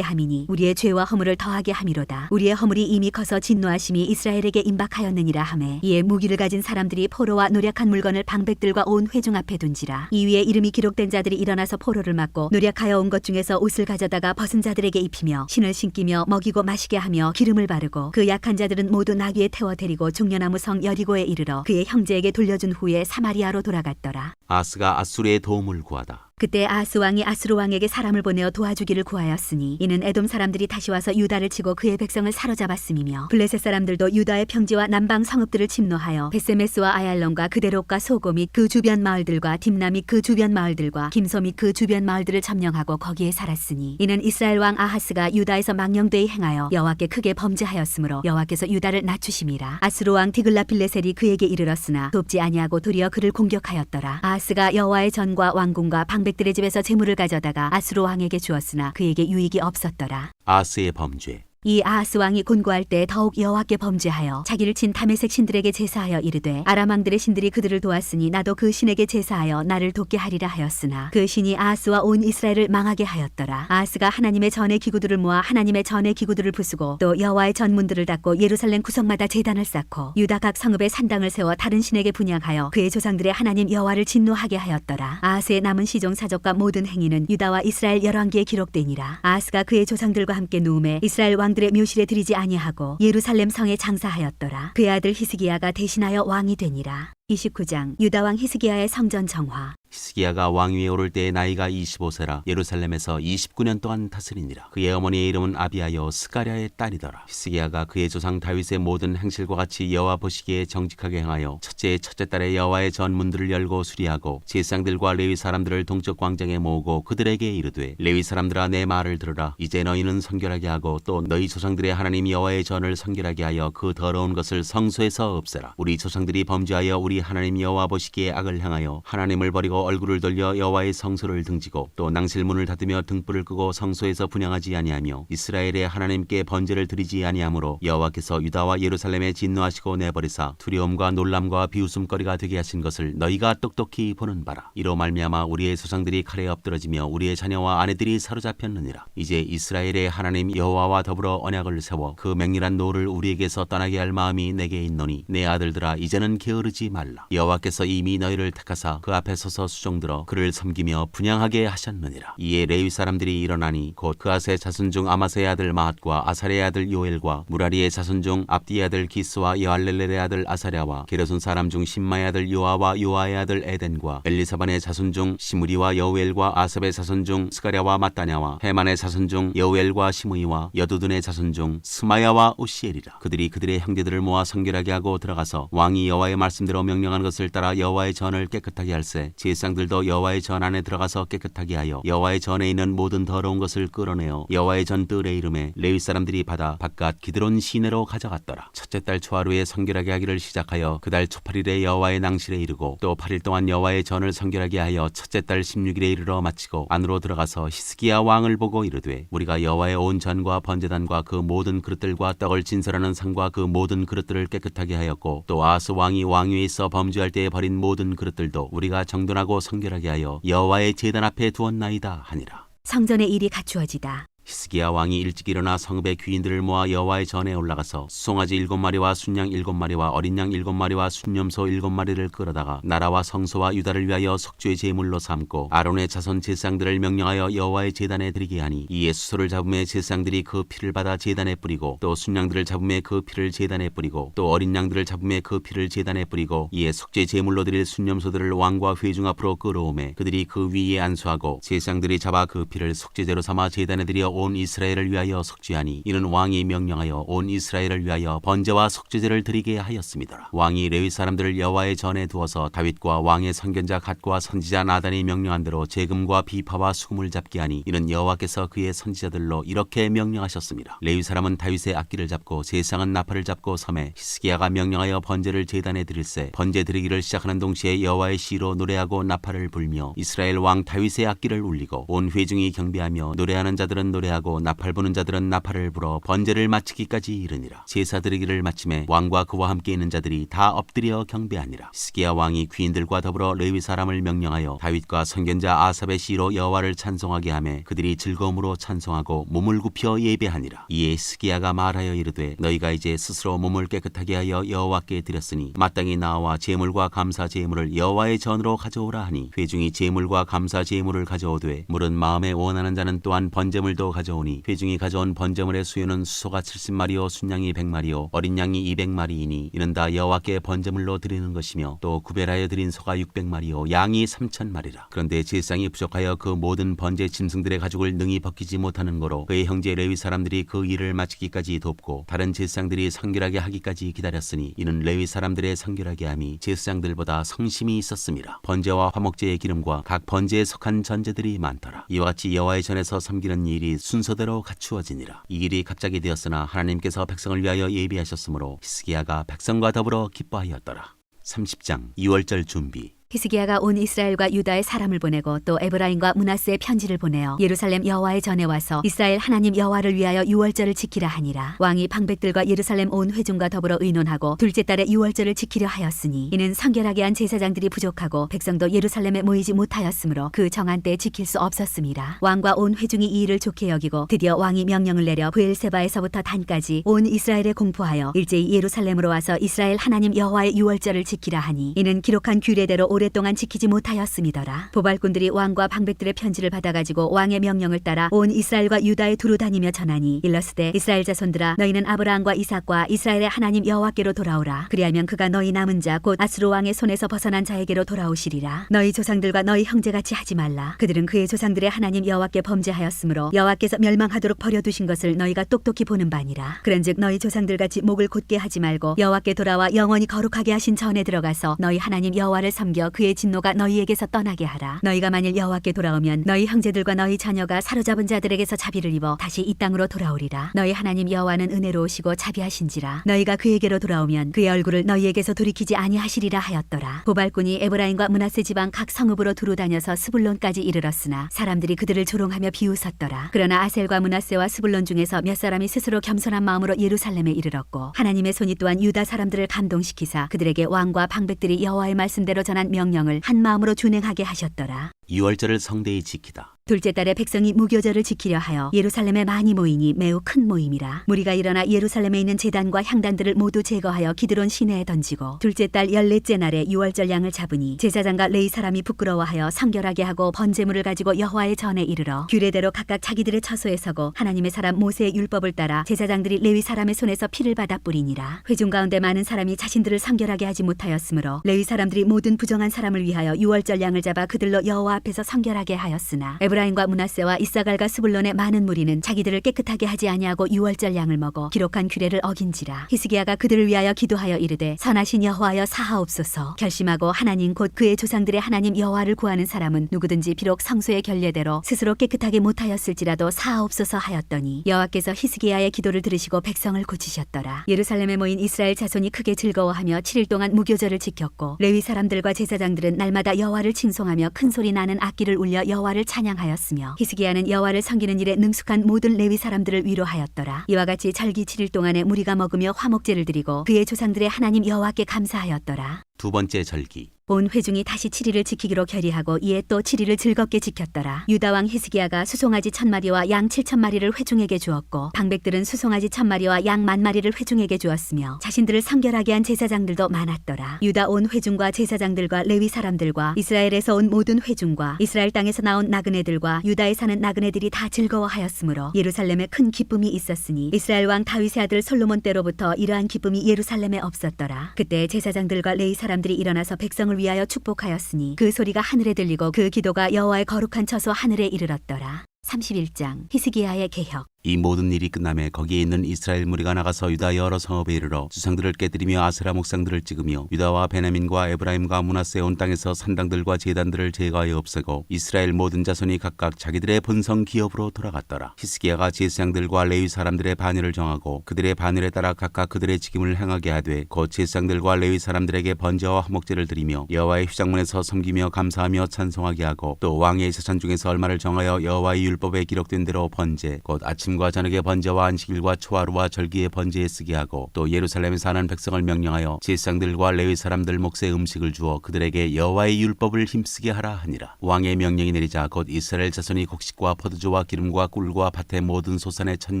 함이니 우리의 죄와 허물을 더하게 함이로다. 우리의 허물이 이미 커서 진노하심이 이스라엘에게 임박하였느니라 하매 이에 무기를 가진 사람들이 포로와 노략한 물건을 방백들과 온 회중 앞에 둔지라. 이 위에 이름이 기록된 자들이 일어나서 포로를 막고 노략하여 온 것 중에서 옷을 가져다가 벗은 자들에게 입히며 신을 신기며 먹이고 마시게 하며 기름을 바르고 그 약한 자들은 모두 나귀에 태워 데리고 종려나무 성 여리고에 이르러 그의 형제에게 돌려준 후에 사마리아로 돌아갔더라. 아스가 아수르의 도움을 구하다. 그때 아하스 왕이 아수르 왕에게 사람을 보내어 도와주기를 구하였으니 이는 에돔 사람들이 다시 와서 유다를 치고 그의 백성을 사로잡았음이며 블레셋 사람들도 유다의 평지와 남방 성읍들을 침노하여 베세메스와 아얄론과 그데롯과 소고 및 그 주변 마을들과 딥나 및 그 주변 마을들과 김소 및 그 주변 마을들을 점령하고 거기에 살았으니 이는 이스라엘 왕 아하스가 유다에서 망령되이 행하여 여호와께 크게 범죄하였으므로 여호와께서 유다를 낮추심이라. 아수르 왕 디글라필레셀이 그에게 이르렀으나 돕지 아니하고 도리어 그를 공격하였더라. 아하스가 여호와의 전과 왕궁과 방백들의 집에서 재물을 가져다가 아수르 왕에게 주었으나 그에게 유익이 없었더라. 아스의 범죄. 이 아하스 왕이 곤고할 때 더욱 여호와께 범죄하여 자기를 친 다메섹 신들에게 제사하여 이르되 아람 왕들의 신들이 그들을 도왔으니 나도 그 신에게 제사하여 나를 돕게 하리라 하였으나 그 신이 아하스와 온 이스라엘을 망하게 하였더라. 아하스가 하나님의 전의 기구들을 모아 하나님의 전의 기구들을 부수고 또 여호와의 전문들을 닫고 예루살렘 구석마다 제단을 쌓고 유다 각 성읍에 산당을 세워 다른 신에게 분향하여 그의 조상들의 하나님 여호와를 진노하게 하였더라. 아하스의 남은 시종 사적과 모든 행위는 유다와 이스라엘 열왕기에 기록되니라. 아하스가 그의 조상들과 함께 누움에 이스라엘 왕 들의 묘실에 들이지 아니하고 예루살렘 성에 장사하였더라. 그의 아들 히스기야가 대신하여 왕이 되니라. 29장 유다 왕 히스기야의 성전 정화. 히스기야가 왕위에 오를 때의 나이가 25세라 예루살렘에서 29년 동안 다스리니라. 그의 어머니의 이름은 아비야여 스가랴의 딸이더라. 히스기야가 그의 조상 다윗의 모든 행실과 같이 여호와 보시기에 정직하게 행하여 첫째의 첫째 달에 여호와의 전문들을 열고 수리하고 제사장들과 레위 사람들을 동쪽 광장에 모으고 그들에게 이르되 레위 사람들아 내 말을 들으라. 이제 너희는 성결하게 하고 또 너희 조상들의 하나님 여호와의 전을 성결하게 하여 그 더러운 것을 성소에서 없애라. 우리 조상들이 범죄하여 우리 하나님 여호와 보시기에 악을 행하여 하나님을 버리고 얼굴을 돌려 여호와의 성소를 등지고 또 낭실문을 닫으며 등불을 끄고 성소에서 분향하지 아니하며 이스라엘의 하나님께 번제를 드리지 아니하므로 여호와께서 유다와 예루살렘에 진노하시고 내버리사 두려움과 놀람과 비웃음거리가 되게 하신 것을 너희가 똑똑히 보는 바라. 이로 말미암아 우리의 조상들이 칼에 엎드러지며 우리의 자녀와 아내들이 사로잡혔느니라. 이제 이스라엘의 하나님 여호와와 더불어 언약을 세워 그 맹렬한 노를 우리에게서 떠나게 할 마음이 내게 있노니 내 아들들아 이제는 게으르지 말라. 여호와께서 이미 너희를 택하사 그 앞에 서서 수종들어 그를 섬기며 분향하게 하셨느니라. 이에 레위 사람들이 일어나니 곧 그아스의 자손 중 아마스의 아들 마핫과 아사랴의 아들 요엘과 무라리의 자손 중 압디의 아들 기스와 여할렐렐의 아들 아사랴와 게르손 사람 중 심마의 아들 요아와 요아의 아들 에덴과 엘리사반의 자손 중 시므리와 여우엘과 아삽의 자손 중 스가랴와 마따냐와 헤만의 자손 중 여우엘과 시므이와 여두둔의 자손 중 스마야와 우시엘이라. 그들이 그들의 형제들을 모아 성결하게 하고 들어가서 왕이 여호와의 말씀대로 명령한 것을 따라 여호와의 전을 깨끗하게 할세 제사장들도 여호와의 전 안에 들어가서 깨끗하게 하여 여호와의 전에 있는 모든 더러운 것을 끌어내어 여호와의 전 뜰의 이름에 레위 사람들이 받아 바깥 기드론 시내로 가져갔더라. 첫째 달 초하루에 성결하게 하기를 시작하여 그 달 초팔일에 여호와의 낭실에 이르고 또 8일 동안 여호와의 전을 성결하게 하여 첫째 달 16일에 이르러 마치고 안으로 들어가서 히스기야 왕을 보고 이르되 우리가 여호와의 온 전과 번제단과 그 모든 그릇들과 떡을 진설하는 상과 그 모든 그릇들을 깨끗하게 하였고 또 아하스 왕이 왕위에 있어 범죄할 때에 버린 모든 그릇들도 우리가 정돈하고 성결하게 하여 여호와의 제단 앞에 두었나이다 하니라. 성전의 일이 갖추어지다. 히스기야 왕이 일찍 일어나 성읍의 귀인들을 모아 여호와의 전에 올라가서 수송아지 7마리와 순양 7마리와 어린 양 7마리와 순염소 7마리를 끌어다가 나라와 성소와 유다를 위하여 속죄의 제물로 삼고 아론의 자손 제사장들을 명령하여 여호와의 제단에 드리게 하니 이에 수소를 잡음에 제사장들이 그 피를 받아 제단에 뿌리고 또 순양들을 잡음에 그 피를 제단에 뿌리고 또 어린 양들을 잡음에 그 피를 제단에 뿌리고 이에 속죄 제물로 드릴 순염소들을 왕과 회중 앞으로 끌어오매 그들이 그 위에 안수하고 제사장들이 잡아 그 피를 속죄제로 삼아 제단에 드려 온 이스라엘을 위하여 속죄하니 이는 왕이 명령하여 온 이스라엘을 위하여 번제와 속죄제를 드리게 하였습니다. 왕이 레위 사람들을 여호와의 전에 두어서 다윗과 왕의 선견자 갓과 선지자 나단이 명령한 대로 재금과 비파와 수금을 잡게 하니 이는 여호와께서 그의 선지자들로 이렇게 명령하셨습니다. 레위 사람은 다윗의 악기를 잡고 제사장은 나팔을 잡고 섬에 히스기야가 명령하여 번제를 제단에 드릴새 번제 드리기를 시작하는 동시에 여호와의 시로 노래하고 나팔을 불며 이스라엘 왕 다윗의 악기를 울리고 온 회중이 경배하며 노래하는 자들은 노래하고 나팔 부는 자들은 나팔을 불어 번제를 마치기까지 이르니라. 제사 드리기를 마침에 왕과 그와 함께 있는 자들이 다 엎드려 경배하니라. 히스기야 왕이 귀인들과 더불어 레위 사람을 명령하여 다윗과 선견자 아삽의 시로 여호와를 찬송하게 하매 그들이 즐거움으로 찬송하고 몸을 굽혀 예배하니라. 이에 히스기야가 말하여 이르되 너희가 이제 스스로 몸을 깨끗하게 하여 여호와께 드렸으니 마땅히 나와 제물과 감사 제물을 여호와의 전으로 가져오라 하니 회중이 제물과 감사 제물을 가져오되 물은 마음에 원하는 자는 또한 번제물도 가져오니 회중이 가져온 번제물의 수요는 수소가 70마리요 순양이 100마리요 어린 양이 200마리이니 이는 다 여호와께 번제물로 드리는 것이며 또 구별하여 드린 소가 600마리요 양이 3,000마리라. 그런데 제사장이 부족하여 그 모든 번제 짐승들의 가죽을 능히 벗기지 못하는 거로 그의 형제 레위 사람들이 그 일을 마치기까지 돕고 다른 제사장들이 성결하게 하기까지 기다렸으니 이는 레위 사람들의 성결하게 함이 제사장들보다 성심이 있었습니다. 번제와 화목제의 기름과 각 번제에 속한 전제들이 많더라. 이와 같이 여호와의 전에서 섬기는 일이 순서대로 갖추어지니라. 이 일이 갑자기 되었으나 하나님께서 백성을 위하여 예비하셨으므로 히스기야가 백성과 더불어 기뻐하였더라. 30장 2월절 준비. 히스기야가 온 이스라엘과 유다의 사람을 보내고 또 에브라임과 므낫세의 편지를 보내어 예루살렘 여호와의 전에 와서 이스라엘 하나님 여호와를 위하여 유월절을 지키라 하니라. 왕이 방백들과 예루살렘 온 회중과 더불어 의논하고 둘째 달에 유월절을 지키려 하였으니 이는 성결하게 한 제사장들이 부족하고 백성도 예루살렘에 모이지 못하였으므로 그 정한 때에 지킬 수 없었습니다. 왕과 온 회중이 이 일을 좋게 여기고 드디어 왕이 명령을 내려 브엘세바에서부터 단까지 온 이스라엘에 공포하여 일제히 예루살렘으로 와서 이스라엘 하나님 여호와의 유월절을 지키라 하니 이는 기록한 규례대로 오랫동안 지키지 못하였음이더라. 보발꾼들이 왕과 방백들의 편지를 받아가지고 왕의 명령을 따라 온 이스라엘과 유다에 두루 다니며 전하니 일러스되 이스라엘 자손들아 너희는 아브라함과 이삭과 이스라엘의 하나님 여호와께로 돌아오라. 그리하면 그가 너희 남은 자 곧 아수르 왕의 손에서 벗어난 자에게로 돌아오시리라. 너희 조상들과 너희 형제같이 하지 말라. 그들은 그의 조상들의 하나님 여호와께 범죄하였으므로 여호와께서 멸망하도록 버려두신 것을 너희가 똑똑히 보는 바니라. 그런즉 너희 조상들같이 목을 곧게 하지 말고 여호와께 돌아와 영원히 거룩하게 하신 전에 들어가서 너희 하나님 여호와를 섬겨 그의 진노가 너희에게서 떠나게 하라. 너희가 만일 여호와께 돌아오면 너희 형제들과 너희 자녀가 사로잡은 자들에게서 자비를 입어 다시 이 땅으로 돌아오리라. 너희 하나님 여호와는 은혜로우시고 자비하신지라. 너희가 그에게로 돌아오면 그의 얼굴을 너희에게서 돌이키지 아니하시리라 하였더라. 보발꾼이 에브라임과 므낫세 지방 각 성읍으로 두루 다녀서 스불론까지 이르렀으나 사람들이 그들을 조롱하며 비웃었더라. 그러나 아셀과 므낫세와 스불론 중에서 몇 사람이 스스로 겸손한 마음으로 예루살렘에 이르렀고 하나님의 손이 또한 유다 사람들을 감동시키사 그들에게 왕과 방백들이 여호와의 말씀대로 전한 명령을 한 마음으로 준행하게 하셨더라. 2월절을 성대히 지키다. 둘째 달에 백성이 무교절을 지키려 하여 예루살렘에 많이 모이니 매우 큰 모임이라. 무리가 일어나 예루살렘에 있는 제단과 향단들을 모두 제거하여 기드론 시내에 던지고 둘째 달 14째 날에 유월절 양을 잡으니 제사장과 레위 사람이 부끄러워하여 성결하게 하고 번제물을 가지고 여호와의 전에 이르러 규례대로 각각 자기들의 처소에 서고 하나님의 사람 모세의 율법을 따라 제사장들이 레위 사람의 손에서 피를 받아 뿌리니라. 회중 가운데 많은 사람이 자신들을 성결하게 하지 못하였으므로 레위 사람들이 모든 부정한 사람을 위하여 유월절 양을 잡아 그들로 여호와 앞에서 성결하게 하였으나 에브라임과 므낫세와 이사갈과 스불론의 많은 무리는 자기들을 깨끗하게 하지 아니하고 유월절 양을 먹어 기록한 규례를 어긴지라. 히스기야가 그들을 위하여 기도하여 이르되 선하신 여호와여 사하옵소서. 결심하고 하나님 곧 그의 조상들의 하나님 여호와를 구하는 사람은 누구든지 비록 성소의 결례대로 스스로 깨끗하게 못하였을지라도 사하옵소서 하였더니 여호와께서 히스기야의 기도를 들으시고 백성을 고치셨더라. 예루살렘에 모인 이스라엘 자손이 크게 즐거워하며 7일 동안 무교절을 지켰고 레위 사람들과 제사장들은 날마다 여호와를 칭송하며 큰 소리 나는 악기를 울려 여호와를 찬양하였으며 히스기야는 여호와를 섬기는 일에 능숙한 모든 레위 사람들을 위로하였더라. 이와 같이 절기 7일 동안에 무리가 먹으며 화목제를 드리고 그의 조상들의 하나님 여호와께 감사하였더라. 두 번째 절기. 온 회중이 다시 7일을 지키기로 결의하고 이에 또 7일을 즐겁게 지켰더라. 유다 왕 히스기야가 수송아지 1000마리와 양 7000마리를 회중에게 주었고 방백들은 수송아지 1000마리와 양 10,000마리를 회중에게 주었으며 자신들을 성결하게 한 제사장들도 많았더라. 유다 온 회중과 제사장들과 레위 사람들과 이스라엘에서 온 모든 회중과 이스라엘 땅에서 나온 나그네들과 유다에 사는 나그네들이 다 즐거워하였으므로 예루살렘에 큰 기쁨이 있었으니 이스라엘 왕 다윗의 아들 솔로몬 때로부터 이러한 기쁨이 예루살렘에 없었더라. 그때 제사장들과 레위 사람들이 일어나서 백성을 위하여 축복하였으니 그 소리가 하늘에 들리고 그 기도가 여호와의 거룩한 처소 하늘에 이르렀더라. 31장 히스기야의 개혁. 이 모든 일이 끝남에 거기에 있는 이스라엘 무리가 나가서 유다 여러 성읍에 이르러 주상들을 깨뜨리며 아세라 목상들을 찍으며 유다와 베냐민과 에브라임과 므낫세 온 땅에서 산당들과 제단들을 제거하여 없애고 이스라엘 모든 자손이 각각 자기들의 본성 기업으로 돌아갔더라. 히스기야가 제사장들과 레위 사람들의 반열을 정하고 그들의 반열에 따라 각각 그들의 직임을 행하게 하되 곧 제사장들과 레위 사람들에게 번제와 화목제를 드리며 여호와의 휘장문에서 섬기며 감사하며 찬송하게 하고 또 왕의 세찬 중에서 얼마를 정하여 여호와의 율법에 기록된 대로 번제 곧 아침과 저녁의 번제와 안식일과 초하루와 절기의 번제에 쓰게 하고 또 예루살렘에 사는 백성을 명령하여 제사장들과 레위 사람들 몫의 음식을 주어 그들에게 여호와의 율법을 힘쓰게 하라 하니라. 왕의 명령이 내리자 곧 이스라엘 자손이 곡식과 포도주와 기름과 꿀과 밭의 모든 소산의 첫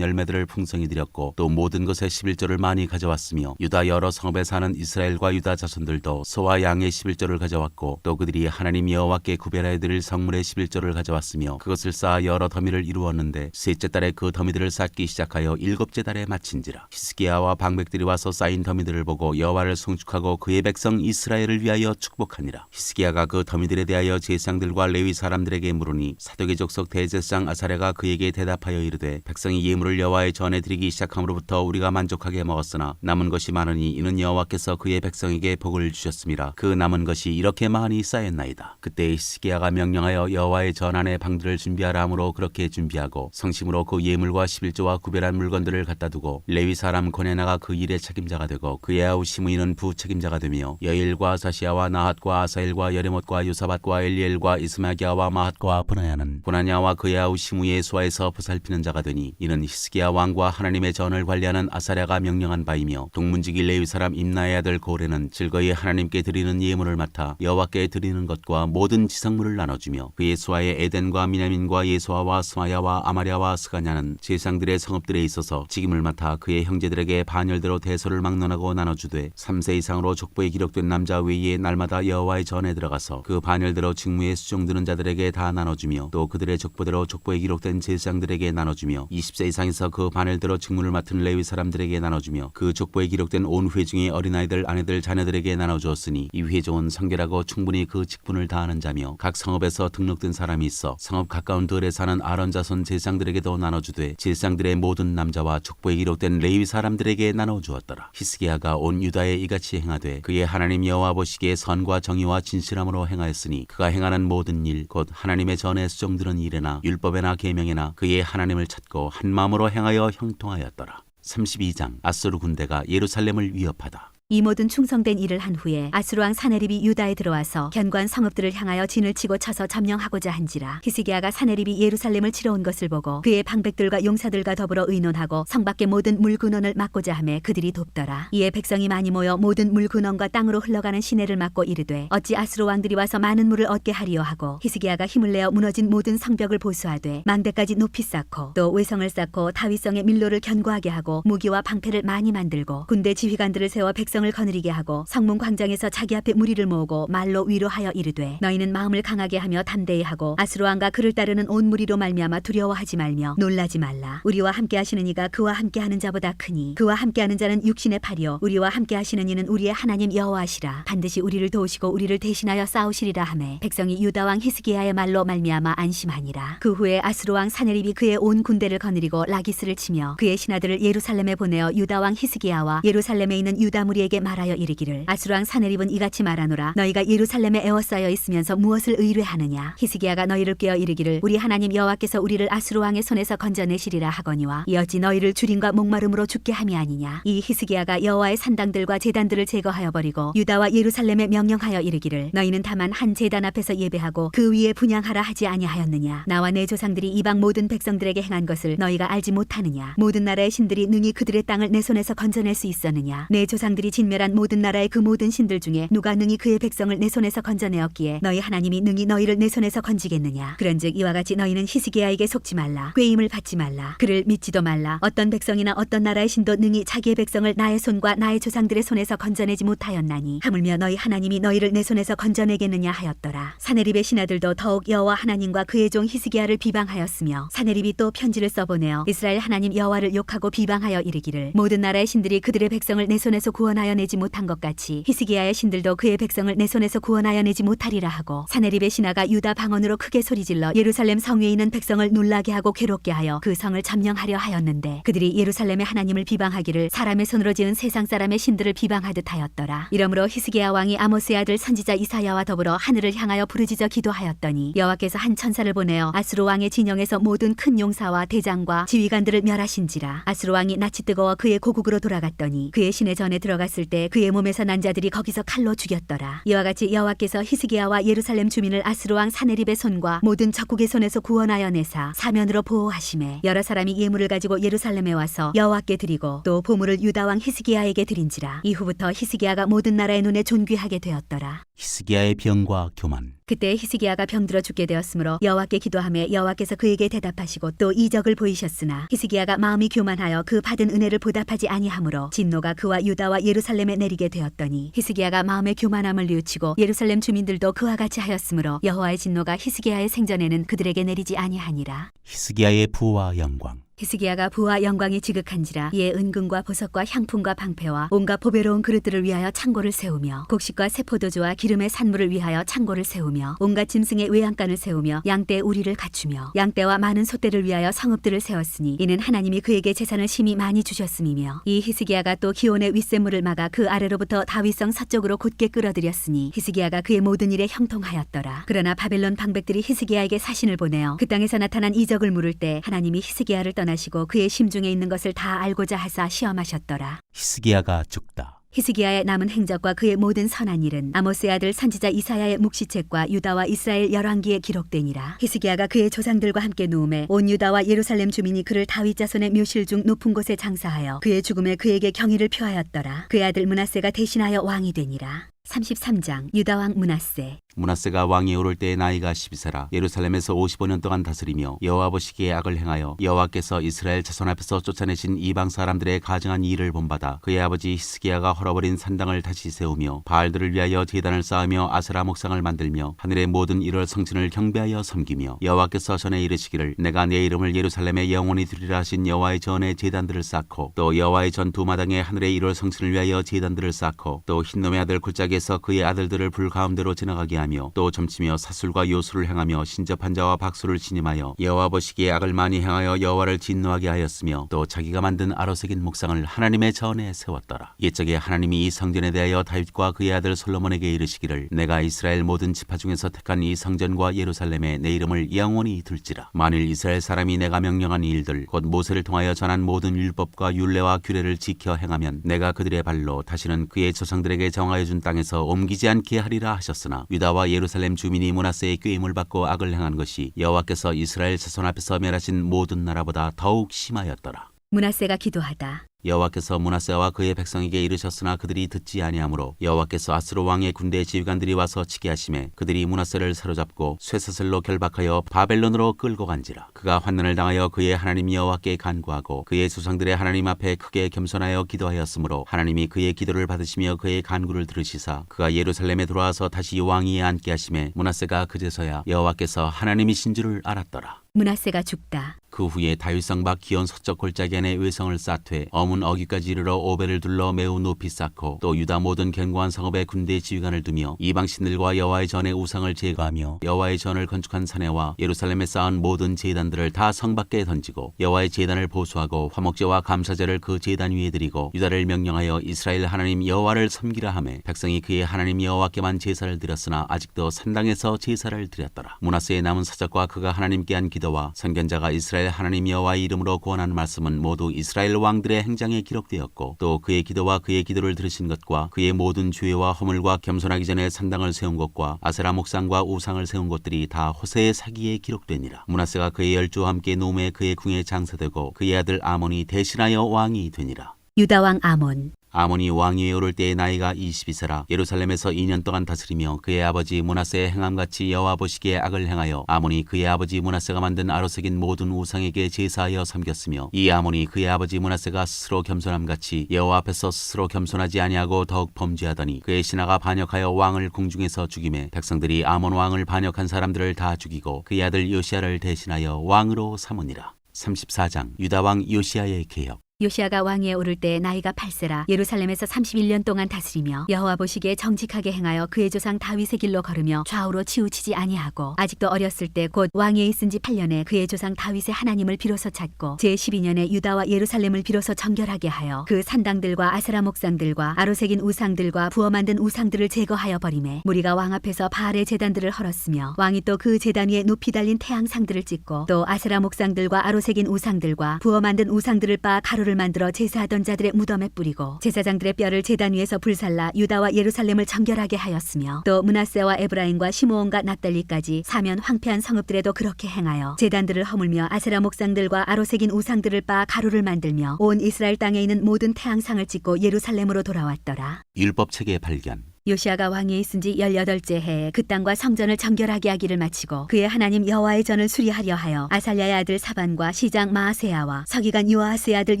열매들을 풍성히 드렸고 또 모든 것의 11조를 많이 가져왔으며 유다 여러 성읍에 사는 이스라엘과 유다 자손들도 소와 양의 11조를 가져왔고 또 그들이 하나님 여호와께 구별하여 드릴 성물의 11조를 가져왔으며 그것을 쌓아 여러 더미를 이루었는데 셋째 달에 그 더미들을 쌓기 시작하여 일곱째 달에 마친지라. 히스기야와 방백들이 와서 쌓인 더미들을 보고 여호와를 송축하고 그의 백성 이스라엘을 위하여 축복하니라. 히스기야가 그 더미들에 대하여 제사장들과 레위 사람들에게 물으니 사독의 족속 대제사장 아사랴가 그에게 대답하여 이르되 백성이 예물을 여호와의 전에 드리기 시작함으로부터 우리가 만족하게 먹었으나 남은 것이 많으니 이는 여호와께서 그의 백성에게 복을 주셨음이라. 그 남은 것이 이렇게 많이 쌓였나이다. 그때 히스기야가 명령하여 여호와의 전 안에 방들을 준비하라 하므로 그렇게 준비하고 성심으로 그 예물과 11조와 구별한 물건들을 갖다 두고 레위 사람 고네나가 그 일의 책임자가 되고 그의 아우 시므이는 부책임자가 되며 여일과 사시야와 나핫과 아사엘과 여레못과 요사밧과 엘리엘과 이스마기야와 마핫과 브나야는 고나냐와 그의 아우 시므이의 수하에서 보살피는 자가 되니 이는 히스기야 왕과 하나님의 전을 관리하는 아사랴가 명령한 바이며 동문지기 레위 사람 임나의 아들 고레는 즐거이 하나님께 드리는 예물을 맡아 여호와께 드리는 것과 모든 지상물을 나눠주며 그의 수하의 에덴과 미냐민과 예수아와 스마야와 아마랴와 스가냐는 제사장들의 성읍들에 있어서 직임을 맡아 그의 형제들에게 반열대로 대소를 막론하고 나눠주되 3세 이상으로 족보에 기록된 남자 외에 날마다 여호와의 전에 들어가서 그 반열대로 직무에 수종드는 자들에게 다 나눠주며 또 그들의 족보대로 족보에 기록된 제사장들에게 나눠주며 20세 이상에서 그 반열대로 직무를 맡은 레위 사람들에게 나눠주며 그 족보에 기록된 온 회중의 어린아이들 아내들 자녀들에게 나눠주었으니 이 회중은 성결하고 충분히 그 직분을 다하는 자며 각 성읍에서 등록된 사람이 있어 성읍 가까운 들에 사는 아론 자손 제사장들에게도 나눠주되 제사장들의 모든 남자와 족보에 기록된 레위 사람들에게 나눠주었더라. 히스기야가 온 유다에 이같이 행하되 그의 하나님 여호와 보시기에 선과 정의와 진실함으로 행하였으니 그가 행하는 모든 일 곧 하나님의 전에 수종드는 일에나 율법에나 계명에나 그의 하나님을 찾고 한 마음으로 행하여 형통하였더라. 32장 아수르 군대가 예루살렘을 위협하다. 이 모든 충성된 일을 한 후에 아수르 왕 사네립이 유다에 들어와서 견고한 성읍들을 향하여 진을 치고 쳐서 점령하고자 한지라. 히스기야가 사네립이 예루살렘을 치러 온 것을 보고 그의 방백들과 용사들과 더불어 의논하고 성 밖의 모든 물근원을 막고자 하매 그들이 돕더라. 이에 백성이 많이 모여 모든 물근원과 땅으로 흘러가는 시내를 막고 이르되 어찌 아수르 왕들이 와서 많은 물을 얻게 하리요 하고 히스기야가 힘을 내어 무너진 모든 성벽을 보수하되 망대까지 높이 쌓고 또 외성을 쌓고 다윗성의 밀로를 견고하게 하고 무기와 방패를 많이 만들고 군대 지휘관들을 세워 백성 을 거느리게 하고 성문 광장에서 자기 앞에 무리를 모으고 말로 위로하여 이르되 너희는 마음을 강하게 하며 담대히 하고 아수르 왕과 그를 따르는 온 무리로 말미암아 두려워하지 말며 놀라지 말라. 우리와 함께 하시는 이가 그와 함께 하는 자보다 크니 그와 함께 하는 자는 육신의 팔이요 우리와 함께 하시는 이는 우리의 하나님 여호와시라. 반드시 우리를 도우시고 우리를 대신하여 싸우시리라 하매 백성이 유다 왕 히스기야의 말로 말미암아 안심하니라. 그 후에 아수르 왕 사네립이 그의 온 군대를 거느리고 라기스를 치며 그의 신하들을 예루살렘에 보내어 유다 왕 히스기야와 예루살렘에 있는 유다 무리에게 말하여 이르기를 아수르 왕 사네립은 이같이 말하노라. 너희가 예루살렘에 에워싸여 있으면서 무엇을 의뢰하느냐. 히스기야가 너희를 깨어 이르기를 우리 하나님 여호와께서 우리를 아수르 왕의 손에서 건져내시리라 하거니와 이 어찌 너희를 주림과 목마름으로 죽게 함이 아니냐. 이 히스기야가 여호와의 산당들과 제단들을 제거하여 버리고 유다와 예루살렘에 명령하여 이르기를 너희는 다만 한 제단 앞에서 예배하고 그 위에 분향하라 하지 아니하였느냐. 나와 내 조상들이 이방 모든 백성들에게 행한 것을 너희가 알지 못하느냐. 모든 나라의 신들이 능히 그들의 땅을 내 손에서 건져낼 수 있었느냐. 내 조상들이 진멸한 모든 나라의 그 모든 신들 중에 누가 능히 그의 백성을 내 손에서 건져내었기에 너희 하나님이 능히 너희를 내 손에서 건지겠느냐. 그런즉 이와 같이 너희는 히스기야에게 속지 말라. 꾀임을 받지 말라. 그를 믿지도 말라. 어떤 백성이나 어떤 나라의 신도 능히 자기의 백성을 나의 손과 나의 조상들의 손에서 건져내지 못하였나니 하물며 너희 하나님이 너희를 내 손에서 건져내겠느냐 하였더라. 사네립의 신하들도 더욱 여호와 하나님과 그의 종 히스기야를 비방하였으며 사네립이 또 편지를 써보내어 이스라엘 하나님 여호와를 욕하고 비방하여 이르기를 모든 나라의 신들이 그들의 백성을 내 손에서 구원하여 내지 못한 것 같이 히스기야의 신들도 그의 백성을 내 손에서 구원하여 내지 못하리라 하고 사네립의 신하가 유다 방언으로 크게 소리질러 예루살렘 성 위에 있는 백성을 놀라게 하고 괴롭게 하여 그 성을 점령하려 하였는데 그들이 예루살렘의 하나님을 비방하기를 사람의 손으로 지은 세상 사람의 신들을 비방하듯 하였더라. 이러므로 히스기야 왕이 아모스의 아들 선지자 이사야와 더불어 하늘을 향하여 부르짖어 기도하였더니 여호와께서 한 천사를 보내어 아수르 왕의 진영에서 모든 큰 용사와 대장과 지휘관들을 멸하신지라. 아수르 왕이 낯이 뜨거워 그의 고국으로 돌아갔더니 그의 시내 전에 들어갔을 때 그의 몸에서 난 자들이 거기서 칼로 죽였더라. 이와 같이 여호와께서 히스기야와 예루살렘 주민을 아수르 왕 사네립의 손과 모든 적국의 손에서 구원하여 내사 사면으로 보호하심에 여러 사람이 예물을 가지고 예루살렘에 와서 여호와께 드리고 또 보물을 유다 왕 히스기야에게 드린지라. 이후부터 히스기야가 모든 나라의 눈에 존귀하게 되었더라. 히스기야의 병과 교만. 그때 히스기야가 병들어 죽게 되었으므로 여호와께 기도하며 여호와께서 그에게 대답하시고 또 이적을 보이셨으나 히스기야가 마음이 교만하여 그 받은 은혜를 보답하지 아니하므로 진노가 그와 유다와 예루살렘에 내리게 되었더니 히스기야가 마음의 교만함을 뉘우치고 예루살렘 주민들도 그와 같이 하였으므로 여호와의 진노가 히스기야의 생전에는 그들에게 내리지 아니하니라. 히스기야의 부와 영광. 히스기야가 부와 영광이 지극한지라 이에 은금과 보석과 향품과 방패와 온갖 보배로운 그릇들을 위하여 창고를 세우며 곡식과 세포도주와 기름의 산물을 위하여 창고를 세우며 온갖 짐승의 외양간을 세우며 양떼 우리를 갖추며 양떼와 많은 소떼를 위하여 성읍들을 세웠으니 이는 하나님이 그에게 재산을 심히 많이 주셨음이며 이 히스기야가 또 기온의 윗샘물을 막아 그 아래로부터 다윗성 서쪽으로 곧게 끌어들였으니 히스기야가 그의 모든 일에 형통하였더라. 그러나 바벨론 방백들이 히스기야에게 사신을 보내어 그 땅에서 나타난 이적을 물을 때 하나님이 히스기야를 떠나시고 그의 심중에 있는 것을 다 알고자 하사 시험하셨더라. 히스기야가 죽다. 히스기야의 남은 행적과 그의 모든 선한 일은 아모스의 아들 선지자 이사야의 묵시책과 유다와 이스라엘 열왕기에 기록되니라. 히스기야가 그의 조상들과 함께 누움에 온 유다와 예루살렘 주민이 그를 다윗 자손의 묘실 중 높은 곳에 장사하여 그의 죽음에 그에게 경의를 표하였더라. 그의 아들 므낫세가 대신하여 왕이 되니라. 33장 유다왕 므낫세. 므낫세가 왕이 오를 때의 나이가 12세라 예루살렘에서 55년 동안 다스리며 여호와 보시기에 악을 행하여 여호와께서 이스라엘 자손 앞에서 쫓아내신 이방 사람들의 가증한 일을 본받아 그의 아버지 히스기야가 헐어버린 산당을 다시 세우며 바알들을 위하여 제단을 쌓으며 아세라 목상을 만들며 하늘의 모든 1월 성신을 경배하여 섬기며 여호와께서 전에 이르시기를 내가 내 이름을 예루살렘에 영원히 두리라 하신 여호와의 전에 제단들을 쌓고 또 여호와의 전 두 마당에 하늘의 1월 성신을 위하여 제단들을 쌓고 또 흰놈의 아들 골짜기에서 그의 아들들을 불 가운데로 지나가게 하며 또 점치며 사술과 요술을 행하며 신접한 자와 박수를 신임하여 여호와 보시기에 악을 많이 행하여 여호와를 진노하게 하였으며 또 자기가 만든 아로새긴 목상을 하나님의 전에 세웠더라. 옛적에 하나님이 이 성전에 대하여 다윗과 그의 아들 솔로몬에게 이르시기를 내가 이스라엘 모든 지파 중에서 택한 이 성전과 예루살렘에 내 이름을 영원히 둘지라. 만일 이스라엘 사람이 내가 명령한 일들 곧 모세를 통하여 전한 모든 율법과 율례와 규례를 지켜 행하면 내가 그들의 발로 다시는 그의 조상들에게 정하여 준 땅에서 옮기지 않게 하리라 하셨으나 유다와 예루살렘 주민이 므낫세의 꾀임을 받고 악을 행한 것이 여호와께서 이스라엘 자손 앞에서 멸하신 모든 나라보다 더욱 심하였더라. 므낫세가 기도하다. 여호와께서 므낫세와 그의 백성에게 이르셨으나 그들이 듣지 아니하므로 여호와께서 아수르 왕의 군대 지휘관들이 와서 치게 하심에 그들이 므낫세를 사로잡고 쇠사슬로 결박하여 바벨론으로 끌고 간지라. 그가 환난을 당하여 그의 하나님 여호와께 간구하고 그의 조상들의 하나님 앞에 크게 겸손하여 기도하였으므로 하나님이 그의 기도를 받으시며 그의 간구를 들으시사 그가 예루살렘에 돌아와서 다시 왕위에 앉게 하심에 므낫세가 그제서야 여호와께서 하나님이신 줄을 알았더라. 므낫세가 죽다. 그 후에 다윗성 밖 기온 서쪽 골짜기 안에 외성을 쌓되 어문 어귀까지 이르러 오벨을 둘러 매우 높이 쌓고 또 유다 모든 견고한 성읍에 군대 지휘관을 두며 이방 신들과 여호와의 전의 우상을 제거하며 여호와의 전을 건축한 사내와 예루살렘에 쌓은 모든 제단들을 다 성 밖에 던지고 여호와의 제단을 보수하고 화목제와 감사제를 그 제단 위에 드리고 유다를 명령하여 이스라엘 하나님 여호와를 섬기라 하매 백성이 그의 하나님 여호와께만 제사를 드렸으나 아직도 산당에서 제사를 드렸더라. 므낫세의 남은 사적과 그가 하나님께 한 기도와 선견자가 이스라엘 하나님 여호와의 이름으로 구원한 말씀은 모두 이스라엘 왕들의 행장에 기록되었고 또 그의 기도와 그의 기도를 들으신 것과 그의 모든 죄와 허물과 겸손하기 전에 산당을 세운 것과 아세라 목상과 우상을 세운 것들이 다 호세의 사기에 기록되니라. 므낫세가 그의 열조와 함께 노음에 그의 궁에 장사되고 그의 아들 아몬이 대신하여 왕이 되니라. 유다 왕 아몬. 아몬이 왕위에 오를 때의 나이가 22세라 예루살렘에서 2년 동안 다스리며 그의 아버지 므낫세의 행함같이 여호와 보시기에 악을 행하여 아몬이 그의 아버지 므낫세가 만든 아로새긴 모든 우상에게 제사하여 섬겼으며 이 아몬이 그의 아버지 므낫세가 스스로 겸손함같이 여호와 앞에서 스스로 겸손하지 아니하고 더욱 범죄하더니 그의 신하가 반역하여 왕을 궁중에서 죽이매 백성들이 아몬 왕을 반역한 사람들을 다 죽이고 그의 아들 요시야를 대신하여 왕으로 삼으니라. 34장 유다 왕 요시야의 개혁. 요시야가 왕위에 오를 때 나이가 8세라 예루살렘에서 31년 동안 다스리며 여호와 보시기에 정직하게 행하여 그의 조상 다윗의 길로 걸으며 좌우로 치우치지 아니하고 아직도 어렸을 때 곧 왕위에 있은 지 8년에 그의 조상 다윗의 하나님을 비로소 찾고 제12년에 유다와 예루살렘을 비로소 정결하게 하여 그 산당들과 아세라 목상들과 아로새긴 우상들과 부어 만든 우상들을 제거하여 버리매 무리가 왕 앞에서 바알의 제단들을 헐었으며 왕이 또 그 제단 위에 높이 달린 태양상들을 찍고 또 아세라 목상들과 아로새긴 우상들과 부어 만든 우상들을 빻아 가루를 만들어 제사하던 자들의 무덤에 뿌리고 제사장들의 뼈를 제단 위에서 불살라 유다와 예루살렘을 정결하게 하였으며 또 므낫세와 에브라임과 시므온과 납달리까지 사면 황폐한 성읍들에도 그렇게 행하여 제단들을 허물며 아세라 목상들과 아로새긴 우상들을 빻아 가루를 만들며 온 이스라엘 땅에 있는 모든 태양상을 찍고 예루살렘으로 돌아왔더라. 율법책의 발견. 요시야가 왕위에 있은 지 18째 해에 그 땅과 성전을 정결하게 하기를 마치고 그의 하나님 여호와의 전을 수리하려 하여 아살랴의 아들 사반과 시장 마아세야와 서기관 요아스의 아들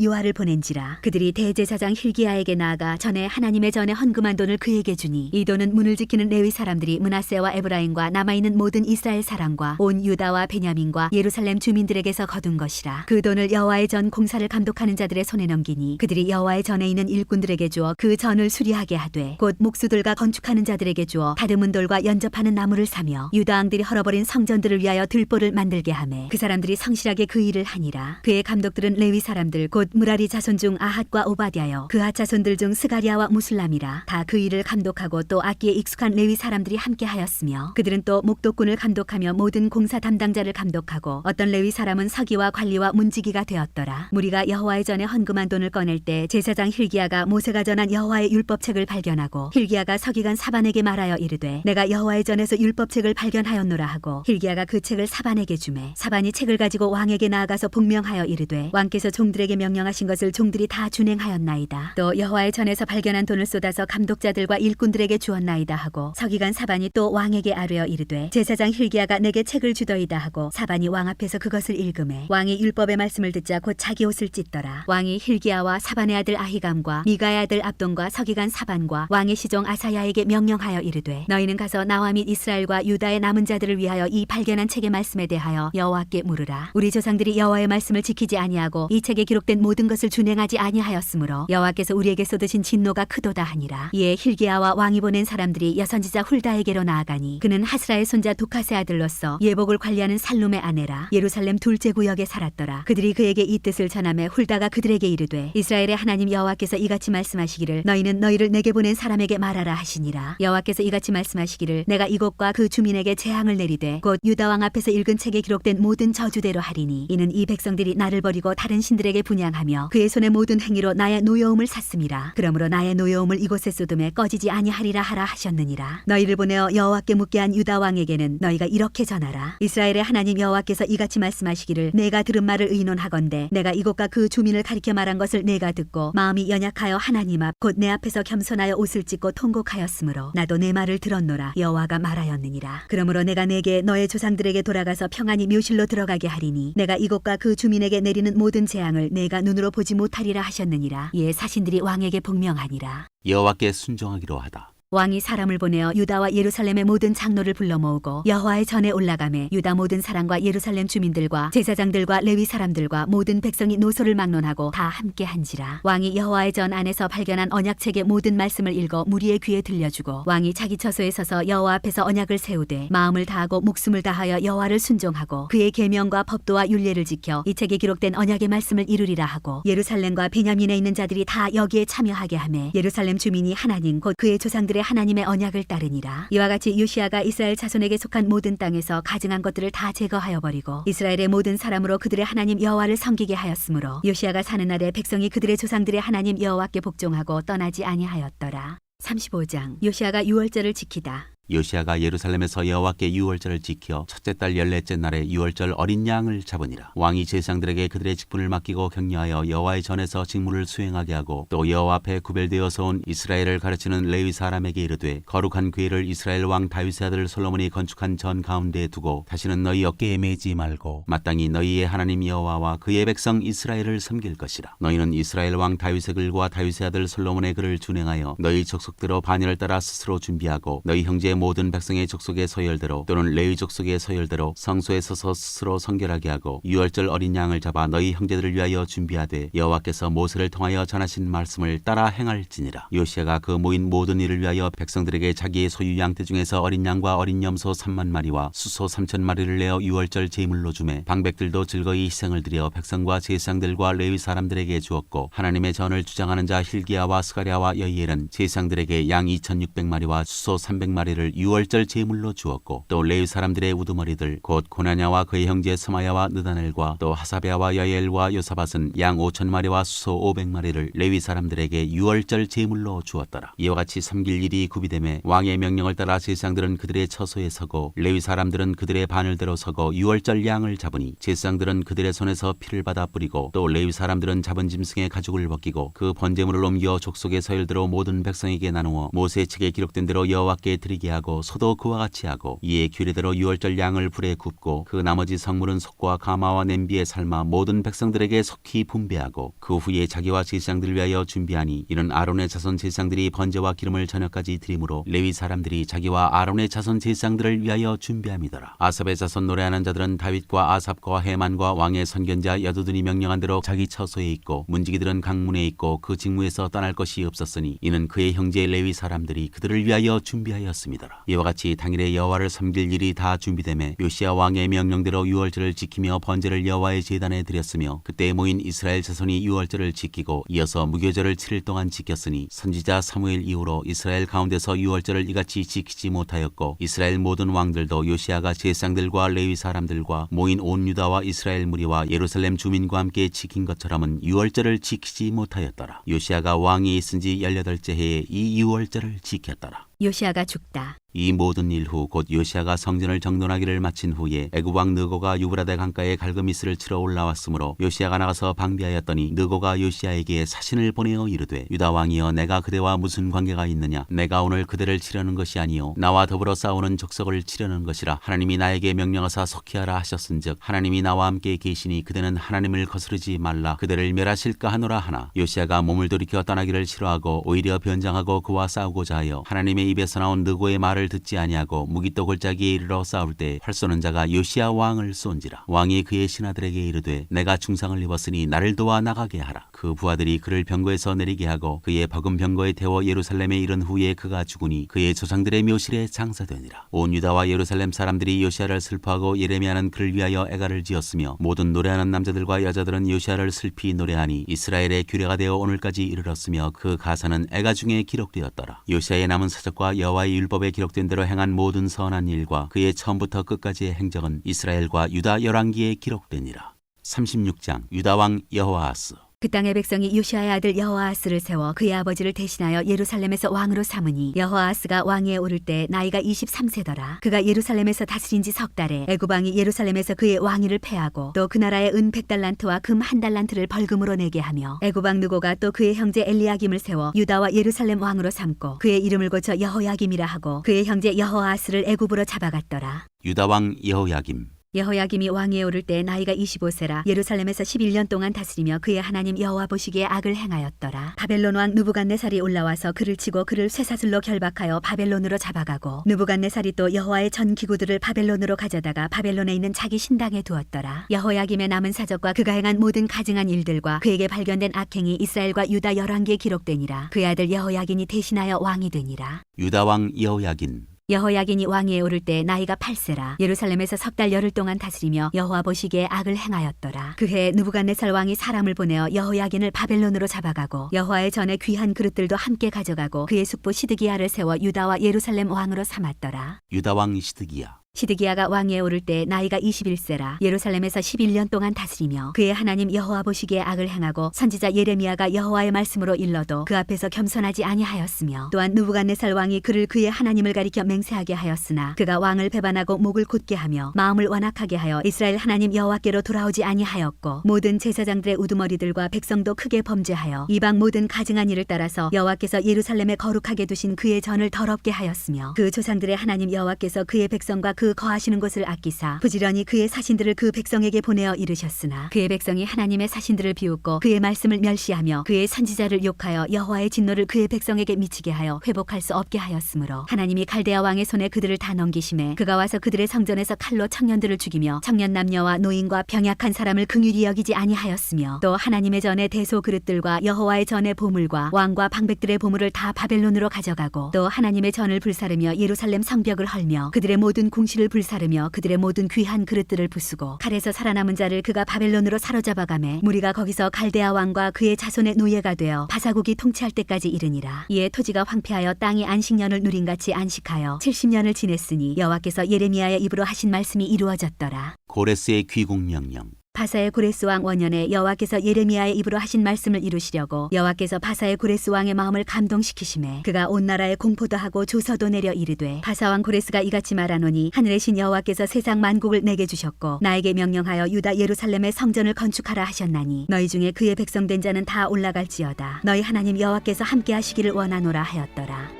요아를 보낸지라. 그들이 대제사장 힐기야에게 나아가 전에 하나님의 전에 헌금한 돈을 그에게 주니 이 돈은 문을 지키는 레위 사람들이 므낫세와 에브라임과 남아있는 모든 이스라엘 사람과 온 유다와 베냐민과 예루살렘 주민들에게서 거둔 것이라. 그 돈을 여호와의 전 공사를 감독하는 자들의 손에 넘기니 그들이 여호와의 전에 있는 일꾼들에게 주어 그 전을 수리하게 하되 곧 목수들과 건축하는 자들에게 주어 다듬은 돌과 연접하는 나무를 사며 유다 왕들이 헐어버린 성전들을 위하여 들보를 만들게 하매 그 사람들이 성실하게 그 일을 하니라. 그의 감독들은 레위 사람들 곧 무라리 자손 중 아핫과 오바댜여 그핫 자손들 중 스가리아와 무슬람이라. 다 그 일을 감독하고 또 악기에 익숙한 레위 사람들이 함께 하였으며 그들은 또 목독군을 감독하며 모든 공사 담당자를 감독하고 어떤 레위 사람은 서기와 관리와 문지기가 되었더라. 무리가 여호와의 전에 헌금한 돈을 꺼낼 때 제사장 힐기야가 모세가 전한 여호와의 율법책을 발견하고 힐기야가 서기관 사반에게 말하여 이르되 내가 여호와의 전에서 율법책을 발견하였노라 하고 힐기야가 그 책을 사반에게 주매 사반이 책을 가지고 왕에게 나아가서 복명하여 이르되 왕께서 종들에게 명령하신 것을 종들이 다 준행하였나이다. 또 여호와의 전에서 발견한 돈을 쏟아서 감독자들과 일꾼들에게 주었나이다 하고 서기관 사반이 또 왕에게 아뢰어 이르되 제사장 힐기야가 내게 책을 주더이다 하고 사반이 왕 앞에서 그것을 읽음에 왕이 율법의 말씀을 듣자 곧 자기 옷을 찢더라. 왕이 힐기야와 사반의 아들 아히감과 미가의 아들 압돈과 서기관 사반과 왕의 시종 아사야에게 명령하여 이르되 너희는 가서 나와 및 이스라엘과 유다의 남은 자들을 위하여 이 발견한 책의 말씀에 대하여 여호와께 물으라. 우리 조상들이 여호와의 말씀을 지키지 아니하고 이 책에 기록된 모든 것을 준행하지 아니하였으므로 여호와께서 우리에게 쏟으신 진노가 크도다 하니라. 이에 힐기야와 왕이 보낸 사람들이 여선지자 훌다에게로 나아가니 그는 하스라의 손자 도카스의 아들로서 예복을 관리하는 살룸의 아내라. 예루살렘 둘째 구역에 살았더라. 그들이 그에게 이 뜻을 전하매 훌다가 그들에게 이르되 이스라엘의 하나님 여호와께서 이같이 말씀하시기를 너희는 너희를 내게 보낸 사람에게 말하라 하시니라. 여호와께서 이같이 말씀하시기를 내가 이곳과 그 주민에게 재앙을 내리되 곧 유다 왕 앞에서 읽은 책에 기록된 모든 저주대로 하리니 이는 이 백성들이 나를 버리고 다른 신들에게 분향하며 그의 손의 모든 행위로 나의 노여움을 샀음이라. 그러므로 나의 노여움을 이곳에 쏟음에 꺼지지 아니하리라 하라 하셨느니라. 너희를 보내어 여호와께 묻게 한 유다 왕에게는 너희가 이렇게 전하라. 이스라엘의 하나님 여호와께서 이같이 말씀하시기를 내가 들은 말을 의논하건대 내가 이곳과 그 주민을 가리켜 말한 것을 내가 듣고 마음이 연약하여 하나님 앞 곧 내 앞에서 겸손하여 옷을 찢고 통곡하였으므로 나도 내 말을 들었노라 여호와가 말하였느니라. 그러므로 내가 내게 너의 조상들에게 돌아가서 평안히 묘실로 들어가게 하리니 내가 이곳과 그 주민에게 내리는 모든 재앙을 내가 눈으로 보지 못하리라 하셨느니라. 이에 사신들이 왕에게 복명하니라. 여호와께 순종하기로 하다. 왕이 사람을 보내어 유다와 예루살렘의 모든 장로를 불러 모으고 여호와의 전에 올라가매 유다 모든 사람과 예루살렘 주민들과 제사장들과 레위 사람들과 모든 백성이 노소를 막론하고 다 함께 한지라. 왕이 여호와의 전 안에서 발견한 언약책의 모든 말씀을 읽어 무리의 귀에 들려주고 왕이 자기 처소에 서서 여호와 앞에서 언약을 세우되 마음을 다하고 목숨을 다하여 여호와를 순종하고 그의 계명과 법도와 율례를 지켜 이 책에 기록된 언약의 말씀을 이루리라 하고 예루살렘과 베냐민에 있는 자들이 다 여기에 참여하게 하매 예루살렘 주민이 하나님 곧 그의 조상들의 하나님의 언약을 따르니라. 이와 같이 요시야가 이스라엘 자손에게 속한 모든 땅에서 가증한 것들을 다 제거하여 버리고 이스라엘의 모든 사람으로 그들의 하나님 여호와를 섬기게 하였으므로 요시야가 사는 날에 백성이 그들의 조상들의 하나님 여호와께 복종하고 떠나지 아니하였더라. 35장 요시야가 유월절을 지키다. 요시야가 예루살렘에서 여호와께 유월절을 지켜 첫째 달 14째 날에 유월절 어린 양을 잡으니라. 왕이 제사장들에게 그들의 직분을 맡기고 격려하여 여호와의 전에서 직무를 수행하게 하고 또 여호와 앞에 구별되어서 온 이스라엘을 가르치는 레위 사람에게 이르되 거룩한 궤를 이스라엘 왕 다윗의 아들 솔로몬이 건축한 전 가운데에 두고 다시는 너희 어깨에 매지 말고 마땅히 너희의 하나님 여호와와 그의 백성 이스라엘을 섬길 것이라. 너희는 이스라엘 왕 다윗의 글과 다윗의 아들 솔로몬의 글을 준행하여 너희 족속대로 반열을 따라 스스로 준비하고 너희 형제의 모든 백성의 족속의 서열대로 또는 레위 족속의 서열대로 성소에 서서 스스로 성결하게 하고 유월절 어린 양을 잡아 너희 형제들을 위하여 준비하되 여호와께서 모세를 통하여 전하신 말씀을 따라 행할지니라. 요시야가 그 모인 모든 일을 위하여 백성들에게 자기의 소유 양떼 중에서 어린 양과 어린 염소 3만 마리와 수소 3천 마리를 내어 유월절 제물로 주매 방백들도 즐거이 희생을 드려 백성과 제사장들과 레위 사람들에게 주었고 하나님의 전을 주장하는 자 hil기야와 스가랴와 여이엘은 제사장들에게 양 2,600마리와 수소 300마리를 유월절 제물로 주었고 또 레위 사람들의 우두머리들 곧 고나냐와 그의 형제 스마야와 느다넬과 또 하사베아와 여이엘과 요사밧은 양 5,000마리와 수소 500마리를 레위 사람들에게 유월절 제물로 주었더라. 이와 같이 섬길 일이 구비되매 왕의 명령을 따라 제사장들은 그들의 처소에 서고 레위 사람들은 그들의 바늘대로 서고 유월절 양을 잡으니 제사장들은 그들의 손에서 피를 받아 뿌리고 또 레위 사람들은 잡은 짐승의 가죽을 벗기고 그 번제물을 옮겨 족속의 서열대로 모든 백성에게 나누어 모세 책에 기록된 대로 여호와께 드리게 하고 소도 그와 같이 하고 이에 규례대로 유월절 양을 불에 굽고 그 나머지 성물은 속과 가마와 냄비에 삶아 모든 백성들에게 속히 분배하고 그 후에 자기와 제사장들을 위하여 준비하니 이는 아론의 자손 제사장들이 번제와 기름을 저녁까지 드림으로 레위 사람들이 자기와 아론의 자손 제사장들을 위하여 준비함이더라. 아삽의 자손 노래하는 자들은 다윗과 아삽과 헤만과 왕의 선견자 여두둔이 명령한 대로 자기 처소에 있고 문지기들은 강문에 있고 그 직무에서 떠날 것이 없었으니 이는 그의 형제 레위 사람들이 그들을 위하여 준비하였음이더라. 이와 같이 당일에 여호와를 섬길 일이 다 준비되매 요시야 왕의 명령대로 유월절을 지키며 번제를 여호와의 제단에 드렸으며 그때 모인 이스라엘 자손이 유월절을 지키고 이어서 무교절을 7일 동안 지켰으니 선지자 사무엘 이후로 이스라엘 가운데서 유월절을 이같이 지키지 못하였고 이스라엘 모든 왕들도 요시야가 제사장들과 레위 사람들과 모인 온 유다와 이스라엘 무리와 예루살렘 주민과 함께 지킨 것처럼은 유월절을 지키지 못하였더라. 요시야가 왕이 있은 지 18째 해에 이 유월절을 지켰더라. 요시야가 죽다. 이 모든 일 후 곧 요시야가 성전을 정돈하기를 마친 후에 애굽 왕 느고가 유브라데 강가에 갈그미스를 치러 올라왔으므로 요시야가 나가서 방비하였더니 느고가 요시야에게 사신을 보내어 이르되 유다 왕이여 내가 그대와 무슨 관계가 있느냐 내가 오늘 그대를 치려는 것이 아니요 나와 더불어 싸우는 족속을 치려는 것이라. 하나님이 나에게 명령하사 속히하라 하셨은즉 하나님이 나와 함께 계시니 그대는 하나님을 거스르지 말라 그대를 멸하실까 하노라 하나 요시야가 몸을 돌이켜 떠나기를 싫어하고 오히려 변장하고 그와 싸우고자 하여 하나님의 입에서 나온 느고의 말을 듣지 아니하고 무기또 골짜기에 이르러 싸울 때 활 쏘는 자가 요시야 왕을 쏜지라. 왕이 그의 신하들에게 이르되 내가 중상을 입었으니 나를 도와 나가게 하라. 그 부하들이 그를 병거에서 내리게 하고 그의 버금 병거에 태워 예루살렘에 이른 후에 그가 죽으니 그의 조상들의 묘실에 장사되니라. 온 유다와 예루살렘 사람들이 요시야를 슬퍼하고 예레미야는 그를 위하여 애가를 지었으며 모든 노래하는 남자들과 여자들은 요시야를 슬피 노래하니 이스라엘의 규례가 되어 오늘까지 이르렀으며 그 가사는 애가 중에 기록되었더라. 요시야의 남은 사적과 여호와의 율법에 기록된 대로 행한 모든 선한 일과 그의 처음부터 끝까지의 행적은 이스라엘과 유다 열왕기에 기록되니라. 36장 유다 왕 여호아하스. 그 땅의 백성이 요시야의 아들 여호아하스를 세워 그의 아버지를 대신하여 예루살렘에서 왕으로 삼으니 여호아하스가 왕위에 오를 때 나이가 23세더라. 그가 예루살렘에서 다스린 지 석 달에 애굽 왕이 예루살렘에서 그의 왕위를 패하고 또 그 나라의 은 100달란트와 금 1달란트를 벌금으로 내게 하며 애굽 왕 느고가 또 그의 형제 엘리야김을 세워 유다와 예루살렘 왕으로 삼고 그의 이름을 고쳐 여호야김이라 하고 그의 형제 여호아하스를 애굽으로 잡아갔더라. 유다 왕 여호야김. 여호야김이 왕위에 오를 때 나이가 25세라 예루살렘에서 11년 동안 다스리며 그의 하나님 여호와 보시기에 악을 행하였더라. 바벨론 왕 느부갓네살이 올라와서 그를 치고 그를 쇠사슬로 결박하여 바벨론으로 잡아가고 느부갓네살이 또 여호와의 전 기구들을 바벨론으로 가져다가 바벨론에 있는 자기 신당에 두었더라. 여호야김의 남은 사적과 그가 행한 모든 가증한 일들과 그에게 발견된 악행이 이스라엘과 유다 열왕기에 기록되니라. 그의 아들 여호야긴이 대신하여 왕이 되니라. 유다 왕 여호야긴. 여호야긴이 왕위에 오를 때 나이가 8세라 예루살렘에서 석 달 열흘 동안 다스리며 여호와 보시기에 악을 행하였더라. 그해 느부갓네살 왕이 사람을 보내어 여호야긴을 바벨론으로 잡아가고 여호와의 전에 귀한 그릇들도 함께 가져가고 그의 숙부 시드기야를 세워 유다와 예루살렘 왕으로 삼았더라. 유다 왕 시드기야. 시드기야가 왕위에 오를 때 나이가 21세라 예루살렘에서 11년 동안 다스리며 그의 하나님 여호와 보시기에 악을 행하고 선지자 예레미야가 여호와의 말씀으로 일러도 그 앞에서 겸손하지 아니하였으며 또한 느부갓네살 왕이 그를 그의 하나님을 가리켜 맹세하게 하였으나 그가 왕을 배반하고 목을 곧게 하며 마음을 완악하게 하여 이스라엘 하나님 여호와께로 돌아오지 아니하였고 모든 제사장들의 우두머리들과 백성도 크게 범죄하여 이방 모든 가증한 일을 따라서 여호와께서 예루살렘에 거룩하게 두신 그의 전을 더럽게 하였으며 그 조상들의 하나님 여호와께서 그의 백성과 그 거하시는 곳을 아끼사 부지런히 그의 사신들을 그 백성에게 보내어 이르셨으나 그의 백성이 하나님의 사신들을 비웃고 그의 말씀을 멸시하며 그의 선지자를 욕하여 여호와의 진노를 그의 백성에게 미치게 하여 회복할 수 없게 하였으므로 하나님이 갈대아 왕의 손에 그들을 다 넘기심에 그가 와서 그들의 성전에서 칼로 청년들을 죽이며 청년 남녀와 노인과 병약한 사람을 긍휼히 여기지 아니하였으며 또 하나님의 전에 대소 그릇들과 여호와의 전의 보물과 왕과 방백들의 보물을 다 바벨론으로 가져가고 또 하나님의 전을 불사르며 예루살렘 성벽을 헐며 그들의 모든 궁실을 불사르며 그들의 모든 귀한 그릇들을 부수고 칼에서 살아남은 자를 그가 바벨론으로 사로잡아가매 무리가 거기서 갈대아 왕과 그의 자손의 노예가 되어 바사국이 통치할 때까지 이르니라. 이에 토지가 황폐하여 땅이 안식년을 누린같이 안식하여 70년을 지냈으니 여호와께서 예레미야의 입으로 하신 말씀이 이루어졌더라. 고레스의 귀국 명령. 바사의 고레스 왕 원년에 여호와께서 예레미야의 입으로 하신 말씀을 이루시려고 여호와께서 바사의 고레스 왕의 마음을 감동시키심에 그가 온 나라에 공포도 하고 조서도 내려 이르되 바사 왕 고레스가 이같이 말하노니 하늘의 신 여호와께서 세상 만국을 내게 주셨고 나에게 명령하여 유다 예루살렘의 성전을 건축하라 하셨나니 너희 중에 그의 백성된 자는 다 올라갈지어다. 너희 하나님 여호와께서 함께 하시기를 원하노라 하였더라.